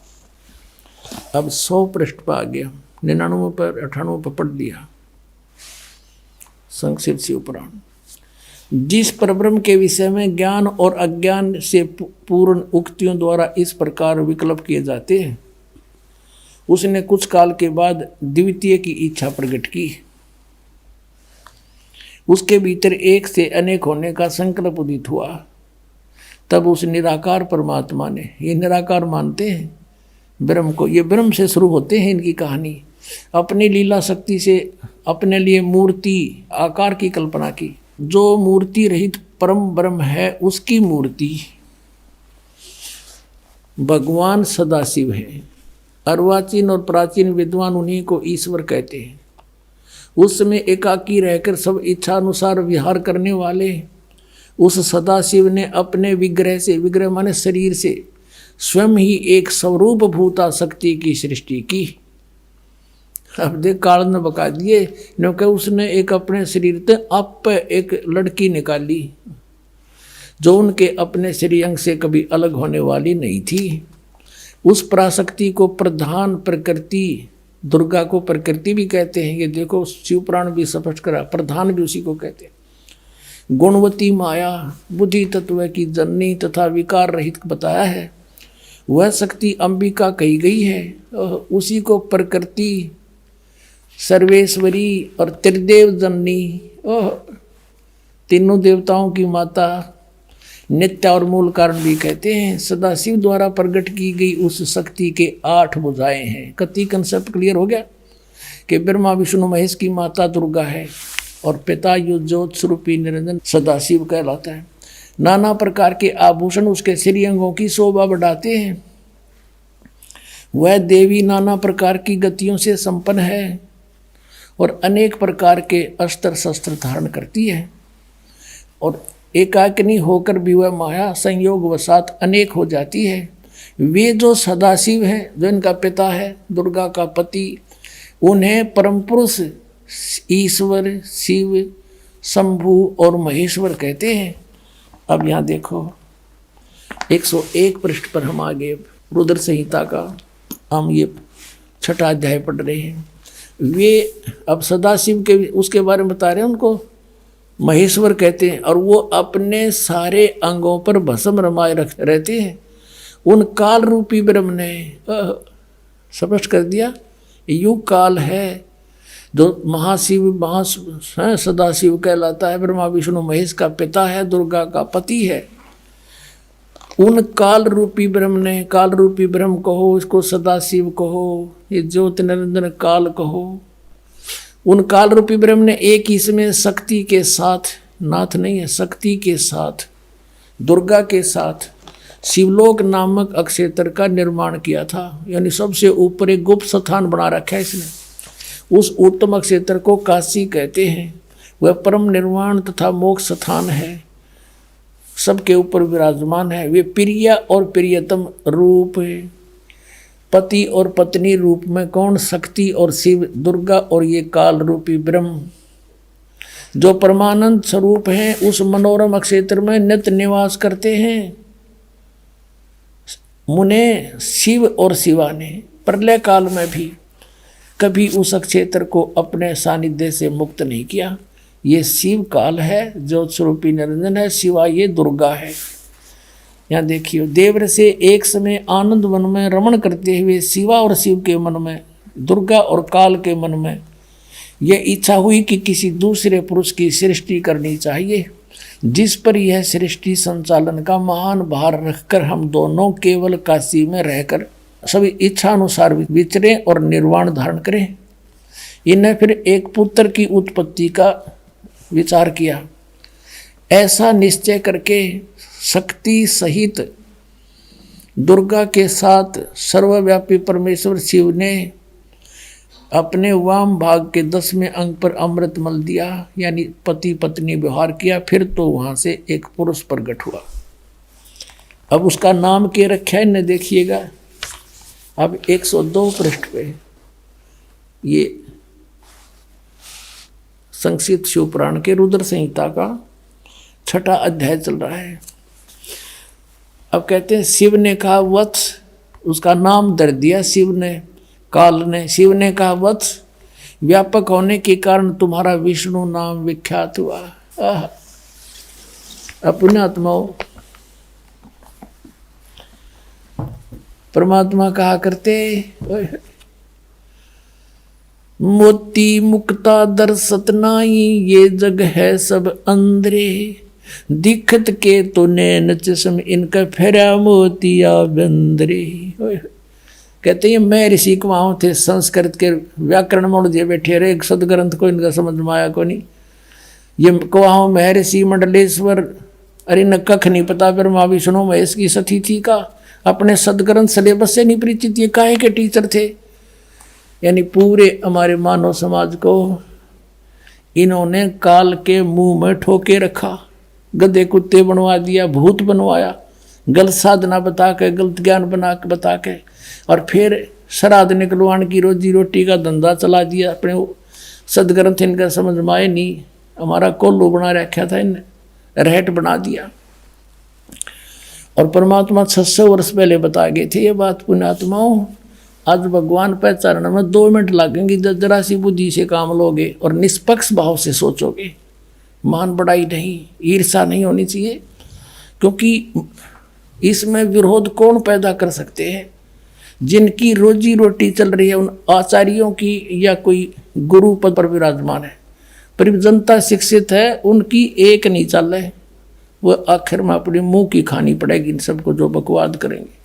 अब 100 पृष्ठ पर आ गया, 99 पर 98 पर पढ़ दिया संक्षिप्त शिव पुराण। जिस परब्रह्म के विषय में ज्ञान और अज्ञान से पूर्ण उक्तियों द्वारा इस प्रकार विकल्प किए जाते हैं, उसने कुछ काल के बाद द्वितीय की इच्छा प्रकट की। उसके भीतर एक से अनेक होने का संकल्प उदित हुआ। तब उस निराकार परमात्मा ने, ये निराकार मानते हैं ब्रह्म को, ये ब्रह्म से शुरू होते हैं इनकी कहानी, अपनी लीला शक्ति से अपने लिए मूर्ति आकार की कल्पना की। जो मूर्ति रहित परम ब्रह्म है उसकी मूर्ति भगवान सदाशिव है। अर्वाचीन और प्राचीन विद्वान उन्हीं को ईश्वर कहते हैं। उस समय एकाकी रहकर सब इच्छा अनुसार विहार करने वाले उस सदाशिव ने अपने विग्रह से, विग्रह माने शरीर से, स्वयं ही एक स्वरूप भूता शक्ति की सृष्टि की। अब देख काल ने बका दिए, क्योंकि उसने एक अपने शरीर से आप एक लड़की निकाली जो उनके अपने शरीर अंग से कभी अलग होने वाली नहीं थी। उस पराशक्ति को प्रधान प्रकृति, दुर्गा को प्रकृति भी कहते हैं, ये देखो शिव पुराण भी स्पष्ट करा, प्रधान भी उसी को कहते हैं। गुणवती माया, बुद्धि तत्व की जननी तथा विकार रहित बताया है। वह शक्ति अंबिका कही गई है। उसी को प्रकृति, सर्वेश्वरी और त्रिदेव जननी, तीनों देवताओं की माता, नित्य और मूल कारण भी कहते हैं। सदाशिव द्वारा प्रकट की गई उस शक्ति के 8 भुजाएं हैं। कति कंसेप्ट क्लियर हो गया कि ब्रह्मा विष्णु महेश की माता दुर्गा है और पिता युद्ध ज्योत स्वरूपी निरंजन सदाशिव कहलाता है। नाना प्रकार के आभूषण उसके श्री अंगों की शोभा बढ़ाते हैं। वह देवी नाना प्रकार की गतियों से संपन्न है और अनेक प्रकार के अस्त्र शस्त्र धारण करती है, और एकाकिनी होकर भी वह माया संयोग वसात अनेक हो जाती है। वे जो सदाशिव हैं, जो इनका पिता है, दुर्गा का पति, उन्हें परम पुरुष ईश्वर, शिव, शंभु और महेश्वर कहते हैं। अब यहाँ देखो 101 पृष्ठ पर हम आगे रुद्र संहिता का हम ये 6ठा अध्याय पढ़ रहे हैं। वे अब सदाशिव के उसके बारे में बता रहे हैं, उनको महेश्वर कहते हैं, और वो अपने सारे अंगों पर भस्म रमाए रहते हैं। उन काल रूपी ब्रह्म ने स्पष्ट कर दिया, युग काल है जो महाशिव सदाशिव कहलाता है, ब्रह्मा विष्णु महेश का पिता है, दुर्गा का पति है। उन काल रूपी ब्रह्म ने, काल रूपी ब्रह्म कहो, इसको सदाशिव कहो, ये ज्योति निरंजन काल कहो, उन काल रूपी ब्रह्म ने एक इसमें शक्ति के साथ, नाथ नहीं है, शक्ति के साथ, दुर्गा के साथ शिवलोक नामक अक्षेत्र का निर्माण किया था। यानी सबसे ऊपर एक गुप्त स्थान बना रखा है इसने। उस उत्तम अक्षेत्र को काशी कहते हैं। वह परम निर्वाण तथा मोक्ष स्थान है, सबके ऊपर विराजमान है। वे प्रिय और प्रियतम रूप है, पति और पत्नी रूप में कौन? शक्ति और शिव, दुर्गा और ये काल रूपी ब्रह्म जो परमानंद स्वरूप हैं, उस मनोरम क्षेत्र में नित्य निवास करते हैं। मुने शिव और शिवा ने प्रलय काल में भी कभी उस क्षेत्र को अपने सानिध्य से मुक्त नहीं किया। ये शिव काल है, ज्योत स्वरूपी निरंजन है, शिवा ये दुर्गा है। यहाँ देखिए, देवर से एक समय आनंद वन में रमण करते हुए शिवा और शिव के मन में, दुर्गा और काल के मन में यह इच्छा हुई कि किसी दूसरे पुरुष की सृष्टि करनी चाहिए, जिस पर यह सृष्टि संचालन का महान भार रखकर हम दोनों केवल काशी में रहकर सभी इच्छा अनुसार विचरें और निर्वाण धारण करें। इन्हें फिर एक पुत्र की उत्पत्ति का विचार किया। ऐसा निश्चय करके शक्ति सहित दुर्गा के साथ सर्वव्यापी परमेश्वर शिव ने अपने वाम भाग के 10वें अंग पर अमृत मल दिया, यानी पति पत्नी व्यवहार किया। फिर तो वहाँ से एक पुरुष प्रकट हुआ। अब उसका नाम क्या रखा है इन्हें देखिएगा। अब 102 पृष्ठ पे ये संक्षिप्त शिव पुराण के रुद्र संहिता का छठा अध्याय चल रहा है। अब कहते हैं शिव ने कहा वत्स, उसका नाम धर दिया शिव ने, काल ने। शिव ने कहा वत्स, व्यापक होने के कारण तुम्हारा विष्णु नाम विख्यात हुआ। अपने आत्माओं, परमात्मा कहा करते मोती मुक्ता दर्शत नाई, ये जग है सब अंधरे, दिखत के तो नैन चश्म, इनका फेरा मोतिया बंदरे। कहते हैं मैं ऋषि कुमाऊं थे, संस्कृत के व्याकरण मोड़ दिए बैठे रहे, एक सदग्रंथ को इनका समझ में आया को नहीं। ये कुआं महर्षि मंडलेश्वर, अरे न कख नहीं पता ब्रह्मा विष्णु महेश की सती थी का, अपने सदग्रंथ सिलेबस से नहीं परिचित, ये काहे के टीचर थे। यानी पूरे हमारे मानव समाज को इन्होंने काल के मुंह में ठोके रखा, गधे कुत्ते बनवा दिया, भूत बनवाया, गलत साधना बता के, गलत ज्ञान बना के बता के, और फिर श्राद्ध निकलवाने की रोजी रोटी का धंधा चला दिया। अपने सदग्रंथ इनका समझ में आए नहीं, हमारा कोल्लू बना रखा था, इन्हें रहट बना दिया। और परमात्मा 600 वर्ष पहले बता गए थे ये बात। पुण्यात्माओं, आज भगवान पहचानने में 2 मिनट लगेंगे जब जरा सी बुद्धि से काम लोगे और निष्पक्ष भाव से सोचोगे। मान बढ़ाई नहीं, ईर्षा नहीं होनी चाहिए, क्योंकि इसमें विरोध कौन पैदा कर सकते हैं। जिनकी रोजी रोटी चल रही है उन आचार्यों की, या कोई गुरु पद पर विराजमान है, पर जनता शिक्षित है, उनकी एक नहीं चल रहे, वो आखिर में अपनी मुंह की खानी पड़ेगी इन सबको जो बकवाद करेंगे।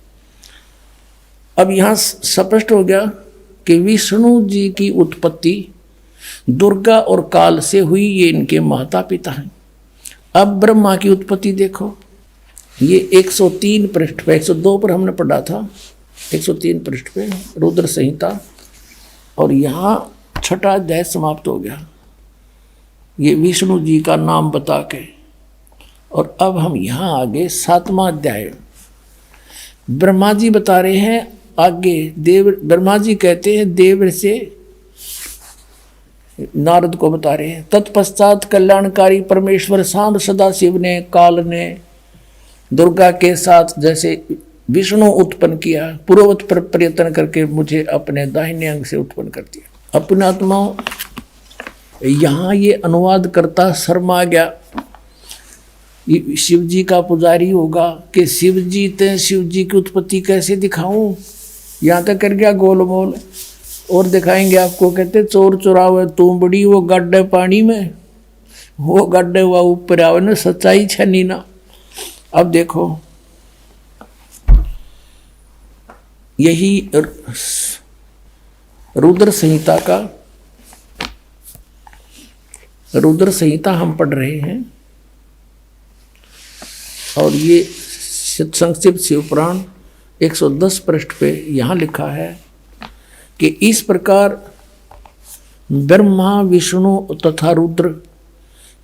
अब यहाँ स्पष्ट हो गया कि विष्णु जी की उत्पत्ति दुर्गा और काल से हुई, ये इनके माता पिता हैं। अब ब्रह्मा की उत्पत्ति देखो, ये 103 पृष्ठ पे, 102 पर हमने पढ़ा था, 103 पृष्ठ पे रुद्र संहिता, और यहाँ छठा अध्याय समाप्त हो गया ये विष्णु जी का नाम बता के। और अब हम यहाँ आगे 7वां अध्याय, ब्रह्मा जी बता रहे हैं आगे। देव ब्रह्मा जी कहते हैं देव से नारद को बता रहे हैं, तत्पश्चात कल्याणकारी परमेश्वर सांब सदा शिव ने काल ने दुर्गा के साथ जैसे विष्णु उत्पन्न किया, पूर्ववत पर प्रयत्न करके मुझे अपने दाहिने अंग से उत्पन्न कर दिया। अपने आत्माओं, यहाँ ये अनुवाद करता शर्मा गया, शिव जी का पुजारी होगा कि शिव जी थे, शिव जी की उत्पत्ति कैसे दिखाऊं, यहाँ तक कर गया गोलमोल। और दिखाएंगे आपको, कहते चोर चुरावे तू बड़ी, वो गड्ढे पानी में, वो गड्ढे हुआ ऊपर आवे ना, सच्चाई छनी ना। अब देखो, यही रुद्र संहिता का, रुद्र संहिता हम पढ़ रहे हैं, और ये संक्षिप्त शिवपुराण 110 पृष्ठ पे यहाँ लिखा है कि इस प्रकार ब्रह्मा विष्णु तथा रुद्र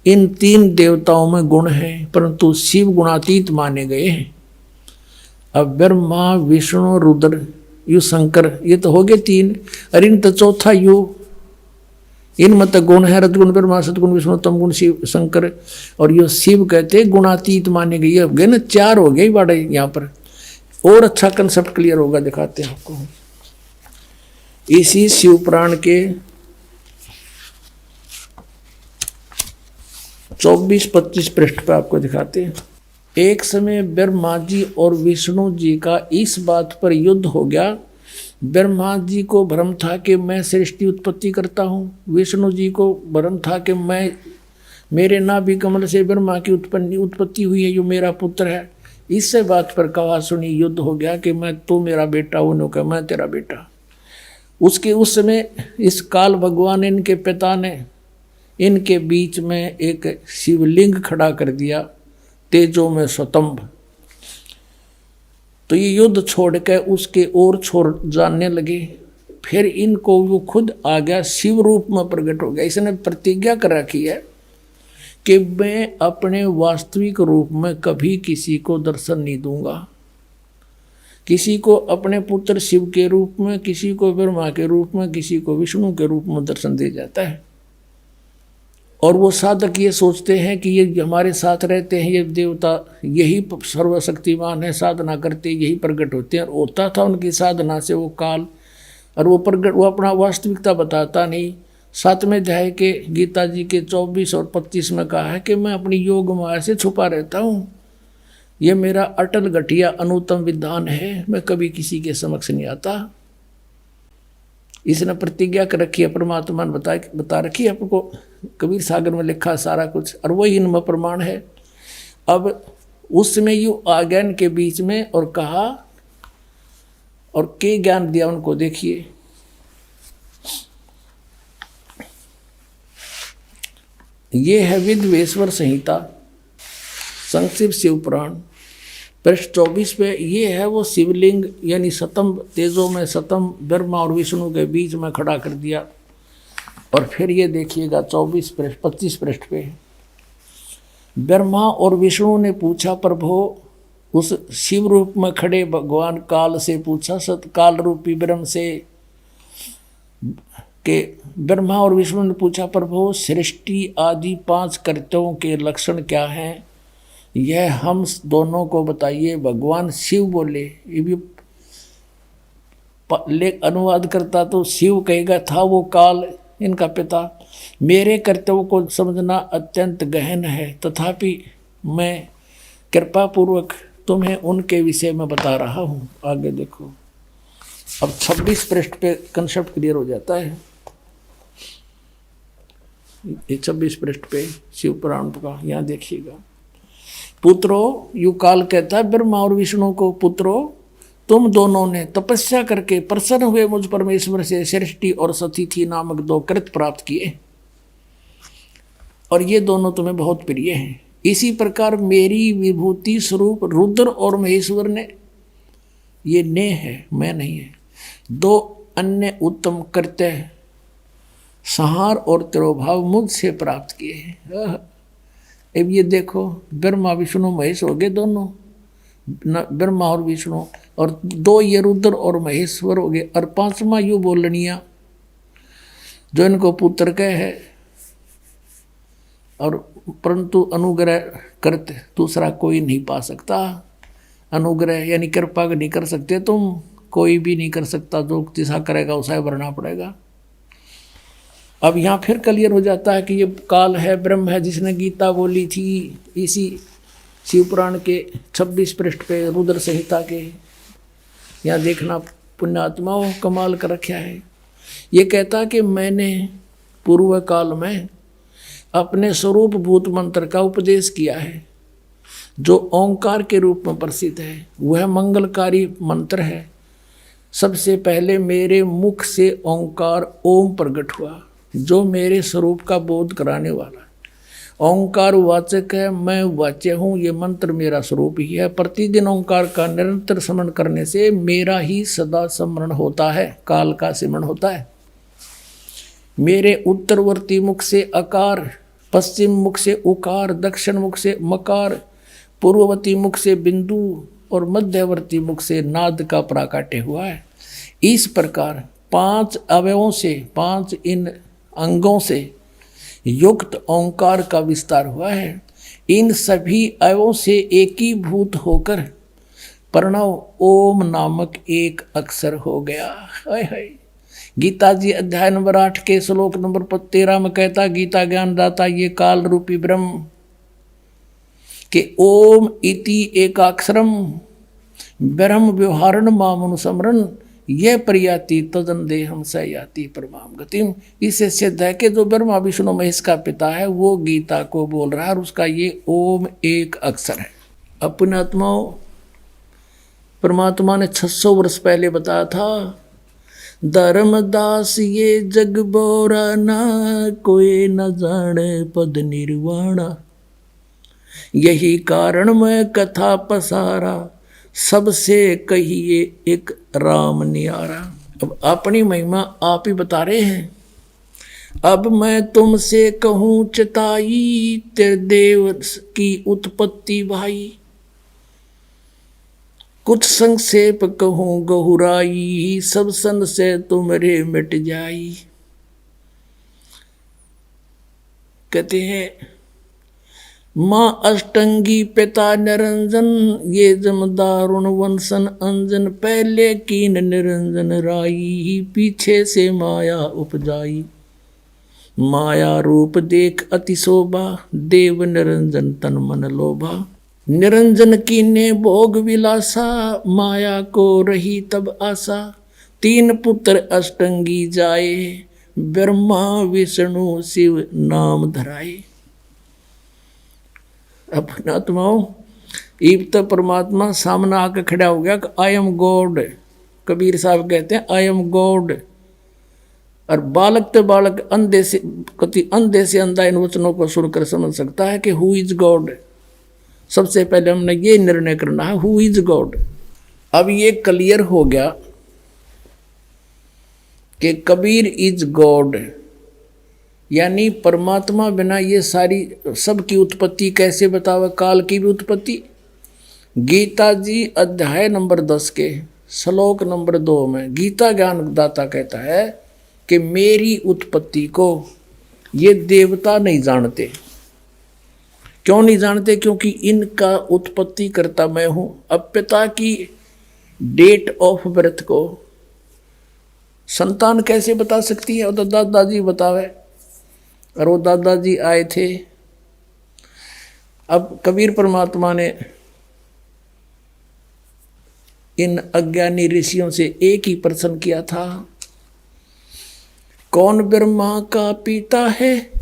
इन 3 देवताओं में गुण हैं, परंतु शिव गुणातीत माने गए हैं। अब ब्रह्मा विष्णु रुद्र यु शंकर, ये तो हो गए 3, और इन तो चौथा यु, इनमें तो गुण है रजगुण ब्रह्मा, सतगुण विष्णु, तमगुण शिव शंकर, और यो शिव कहते गुणातीत माने गए। ये हो गए ना 4 हो गए बड़े यहाँ पर। और अच्छा कंसेप्ट क्लियर होगा, दिखाते हैं आपको इसी शिव पुराण के 24-25 पृष्ठ पर आपको दिखाते हैं। एक समय ब्रह्मा जी और विष्णु जी का इस बात पर युद्ध हो गया। ब्रह्मा जी को भ्रम था कि मैं सृष्टि उत्पत्ति करता हूँ, विष्णु जी को भ्रम था कि मैं, मेरे नाभि कमल से ब्रह्मा की उत्पत्ति हुई है, जो मेरा पुत्र है। इससे बात पर कहा सुनी युद्ध हो गया कि मैं, तू मेरा बेटा, उन्होंने कहा मैं तेरा बेटा। उसके उस समय इस काल भगवान इनके पिता ने इनके बीच में एक शिवलिंग खड़ा कर दिया, तेजों में स्वतंभ। तो ये युद्ध छोड़ के उसके और छोड़ जानने लगे। फिर इनको वो खुद आ गया, शिव रूप में प्रकट हो गया। इसने प्रतिज्ञा कर रखी है कि मैं अपने वास्तविक रूप में कभी किसी को दर्शन नहीं दूंगा। किसी को अपने पुत्र शिव के रूप में, किसी को ब्रह्मा के रूप में, किसी को विष्णु के रूप में दर्शन दे जाता है। और वो साधक ये सोचते हैं कि ये हमारे साथ रहते हैं, ये देवता यही सर्वशक्तिमान है, साधना करते यही प्रकट होते हैं। और होता था उनकी साधना से वो काल, और वो प्रकट, वो अपना वास्तविकता बताता नहीं। 7वें अध्याय के गीता जी के 24 और 25 में कहा है कि मैं अपनी योग माया से छुपा रहता हूँ, ये मेरा अटल घटिया अनुत्तम विधान है, मैं कभी किसी के समक्ष नहीं आता। इसने प्रतिज्ञा कर रखी है, परमात्मा ने बता रखी है आपको, कबीर सागर में लिखा सारा कुछ, और वही इनमें प्रमाण है। अब उसमें यू आ गया इनके बीच में और कहा, और के ज्ञान दिया उनको, देखिए ये है विद्वेश्वर संहिता, संक्षिप्त शिव पुराण, पृष्ठ 24 पे। ये है वो शिवलिंग, यानी सतम तेजों में सतम ब्रह्मा और विष्णु के बीच में खड़ा कर दिया। और फिर ये देखिएगा 25 पृष्ठ पे, ब्रह्मा और विष्णु ने पूछा, प्रभु, उस शिव रूप में खड़े भगवान काल से पूछा, सतकाल रूपी ब्रह्म से, के ब्रह्मा और विष्णु ने पूछा, प्रभु, सृष्टि आदि 5 कर्तव्यों के लक्षण क्या हैं, यह हम दोनों को बताइए। भगवान शिव बोले, ये भी अनुवाद करता तो शिव कहेगा था वो काल इनका पिता, मेरे कर्तव्यों को समझना अत्यंत गहन है, तथापि मैं कृपा पूर्वक तुम्हें उनके विषय में बता रहा हूँ। आगे देखो, अब 26 पृष्ठ पे कंसेप्ट क्लियर हो जाता है। ये 26 पृष्ठ पे शिव पुराण का, यहाँ देखिएगा, पुत्रो, यू काल कहता है ब्रह्मा और विष्णु को, पुत्रो, तुम दोनों ने तपस्या करके प्रसन्न हुए मुझ परमेश्वर से सृष्टि और सतिथि नामक 2 कृत प्राप्त किए, और ये दोनों तुम्हें बहुत प्रिय हैं। इसी प्रकार मेरी विभूति स्वरूप रुद्र और महेश्वर ने, ये ने है, मैं नहीं है, 2 अन्य उत्तम कृत्य संहार और तिरोभाव मुझसे प्राप्त किए हैं। अब ये देखो, ब्रह्मा विष्णु महेश हो गए दोनों, ब्रह्मा और विष्णु, और 2 ये रुद्र और महेश्वर हो गए, और 5वां यू बोलनिया जो इनको पुत्र कह है, और परंतु अनुग्रह करते दूसरा कोई नहीं पा सकता। अनुग्रह यानी कृपा नहीं कर सकते तुम, कोई भी नहीं कर सकता, जो जैसा करेगा उसे भरना पड़ेगा। अब यहाँ फिर क्लियर हो जाता है कि ये काल है, ब्रह्म है, जिसने गीता बोली थी। इसी शिवपुराण के 26 पृष्ठ पे रुद्र संहिता के, यहाँ देखना पुण्यात्माओं कमाल कर रखा है। ये कहता कि मैंने पूर्व काल में अपने स्वरूप भूत मंत्र का उपदेश किया है, जो ओंकार के रूप में प्रसिद्ध है। वह मंगलकारी मंत्र है। सबसे पहले मेरे मुख से ओंकार ओम प्रकट हुआ, जो मेरे स्वरूप का बोध कराने वाला है। ओंकार वाचक है, मैं वाच्य हूँ, ये मंत्र मेरा स्वरूप ही है। प्रतिदिन ओंकार का निरंतर स्मरण करने से मेरा ही सदा स्मरण होता है, काल का सिमरण होता है। मेरे उत्तरवर्ती मुख से अकार, पश्चिम मुख से उकार, दक्षिण मुख से मकार, पूर्ववर्ती मुख से बिंदु और मध्यवर्ती मुख से नाद का प्राकट्य हुआ है। इस प्रकार 5 अवयवों से, 5 इन अंगों से युक्त ओंकार का विस्तार हुआ है। इन सभी अवयवों से एकीभूत होकर प्रणव ओम नामक एक अक्षर हो गया। हाय हाय। गीता जी अध्याय नंबर 8 के श्लोक नंबर 13 में कहता, गीता ज्ञान दाता ये काल रूपी ब्रह्म के ओम इति एकाक्षरम ब्रह्म व्यवहारण मामनुसमरण यह प्रयाति तदन देहम स याति परमाम गतिम। इससे सिद्ध है कि जो ब्रह्मा विष्णु महेश का पिता है वो गीता को बोल रहा है, और उसका ये ओम एक अक्षर है। अपने आत्माओं, परमात्मा ने 600 वर्ष पहले बताया था, धर्मदास ये जग बोरा ना, कोई न जाने पद निर्वाणा, यही कारण मैं कथा पसारा, सबसे कहिए एक राम नियारा। अब अपनी महिमा आप ही बता रहे हैं। अब मैं तुमसे कहूँ चिताई, तेरे देव की उत्पत्ति भाई, कुछ संक्षेप कहूँ गहुराई, सब सन से तुम्हारे मिट जाई। कहते हैं माँ अष्टंगी पिता निरंजन, ये जमदारुण वंशन अंजन, पहले कीन निरंजन राई, पीछे से माया उपजाई। माया रूप देख अति शोभा, देव निरंजन तन मन लोभा। निरंजन कीने भोग विलासा, माया को रही तब आशा। तीन पुत्र अष्टंगी जाए, ब्रह्मा विष्णु शिव नाम धराए। अपना आत्माओं इब तो परमात्मा सामने आके खड़ा हो गया कि आई एम गॉड। कबीर साहब कहते हैं आई एम गॉड। और बालक तो बालक अंधे से अंधा इन वचनों को सुनकर समझ सकता है कि हु इज गॉड। सबसे पहले हमने ये निर्णय करना है हु इज गॉड। अब ये क्लियर हो गया कि कबीर इज गॉड, यानी परमात्मा बिना ये सारी सबकी उत्पत्ति कैसे बतावे, काल की भी उत्पत्ति। गीता जी अध्याय नंबर 10 के श्लोक नंबर 2 में गीता ज्ञान दाता कहता है कि मेरी उत्पत्ति को ये देवता नहीं जानते। क्यों नहीं जानते? क्योंकि इनका उत्पत्ति करता मैं हूं। अब पिता की डेट ऑफ बर्थ को संतान कैसे बता सकती है? और दादाजी बतावे, और वो दादाजी आए थे। अब कबीर परमात्मा ने इन अज्ञानी ऋषियों से एक ही प्रश्न किया था, कौन ब्रह्मा का पिता है,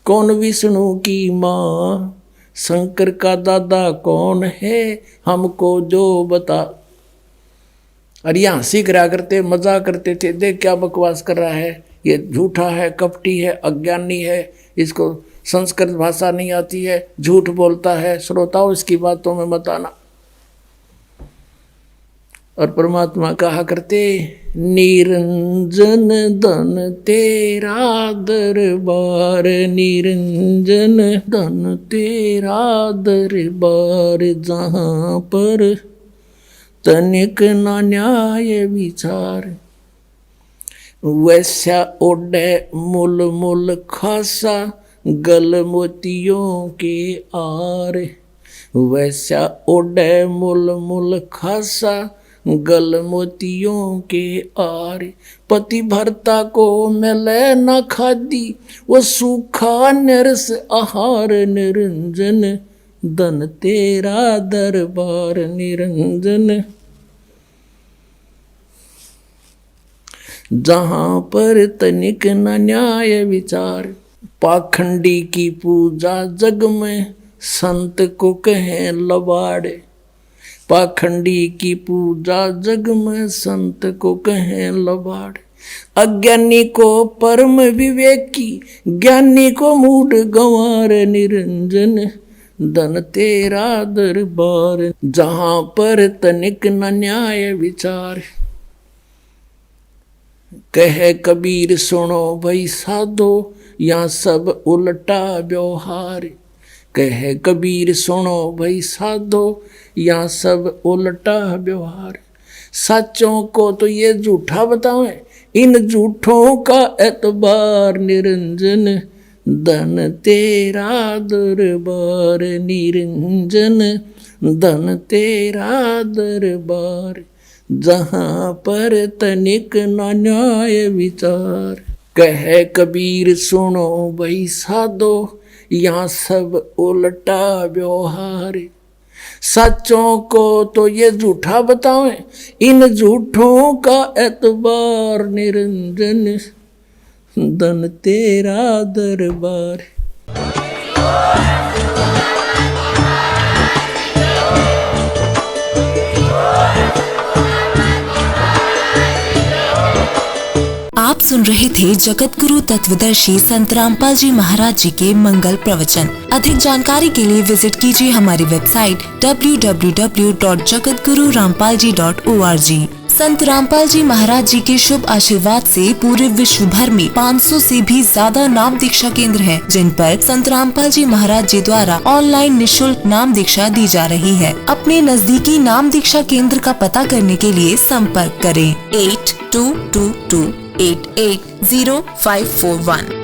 कौन विष्णु की माँ, शंकर का दादा कौन है, हमको जो बता। और यहाँ हंसी करा करते, मजाक करते थे, देख क्या बकवास कर रहा है, ये झूठा है, कपटी है, अज्ञानी है, इसको संस्कृत भाषा नहीं आती है, झूठ बोलता है, श्रोताओं इसकी बातों में मत आना। और परमात्मा कहा करते, निरंजन धन तेरा दरबार, निरंजन धन तेरा दरबार, जहाँ पर तनिक ना न्याय विचार। वैसा ओढ़े मुल मुल खासा, गल मोतियों के आर। वैसा ओढ़े मुल मुल खासा, गल मोतियों के आर। पति भरता को मिले न खादी, वो सूखा नरस आहार। निरंजन धन तेरा दरबार, निरंजन जहाँ पर तनिक न न्याय विचार। पाखंडी की पूजा जग में, संत को कहें लबाड़े। पाखंडी की पूजा जग में, संत को कहें लबाड़े। अज्ञानी को परम विवेकी, ज्ञानी को मूढ़ गंवार। निरंजन धन तेरा दरबार, जहाँ पर तनिक न न्याय विचार। कहे कबीर सुनो भाई साधो, यहाँ सब उल्टा व्यवहार। कहे कबीर सुनो भाई साधो, यहाँ सब उल्टा व्यवहार। सच्चों को तो ये झूठा बतावें, इन झूठों का एतबार। निरंजन धन तेरा दरबार, निरंजन धन तेरा दरबार, जहाँ पर तनिक न न्याय विचार। कहे कबीर सुनो भाई साधो, यहाँ सब उल्टा व्यवहार। सच्चों को तो ये झूठा बतावें, इन झूठों का एतबार। निरंजन धन तेरा दरबार। आप सुन रहे थे जगत गुरु तत्वदर्शी संत रामपाल जी महाराज जी के मंगल प्रवचन। अधिक जानकारी के लिए विजिट कीजिए हमारी वेबसाइट www.jagatgururampalji.org। संत रामपाल जी महाराज जी के शुभ आशीर्वाद से पूरे विश्व भर में 500 से भी ज्यादा नाम दीक्षा केंद्र हैं, जिन पर संत रामपाल जी महाराज जी द्वारा ऑनलाइन निशुल्क नाम दीक्षा दी जा रही है। अपने नजदीकी नाम दीक्षा केंद्र का पता करने के लिए संपर्क करें 8222880541।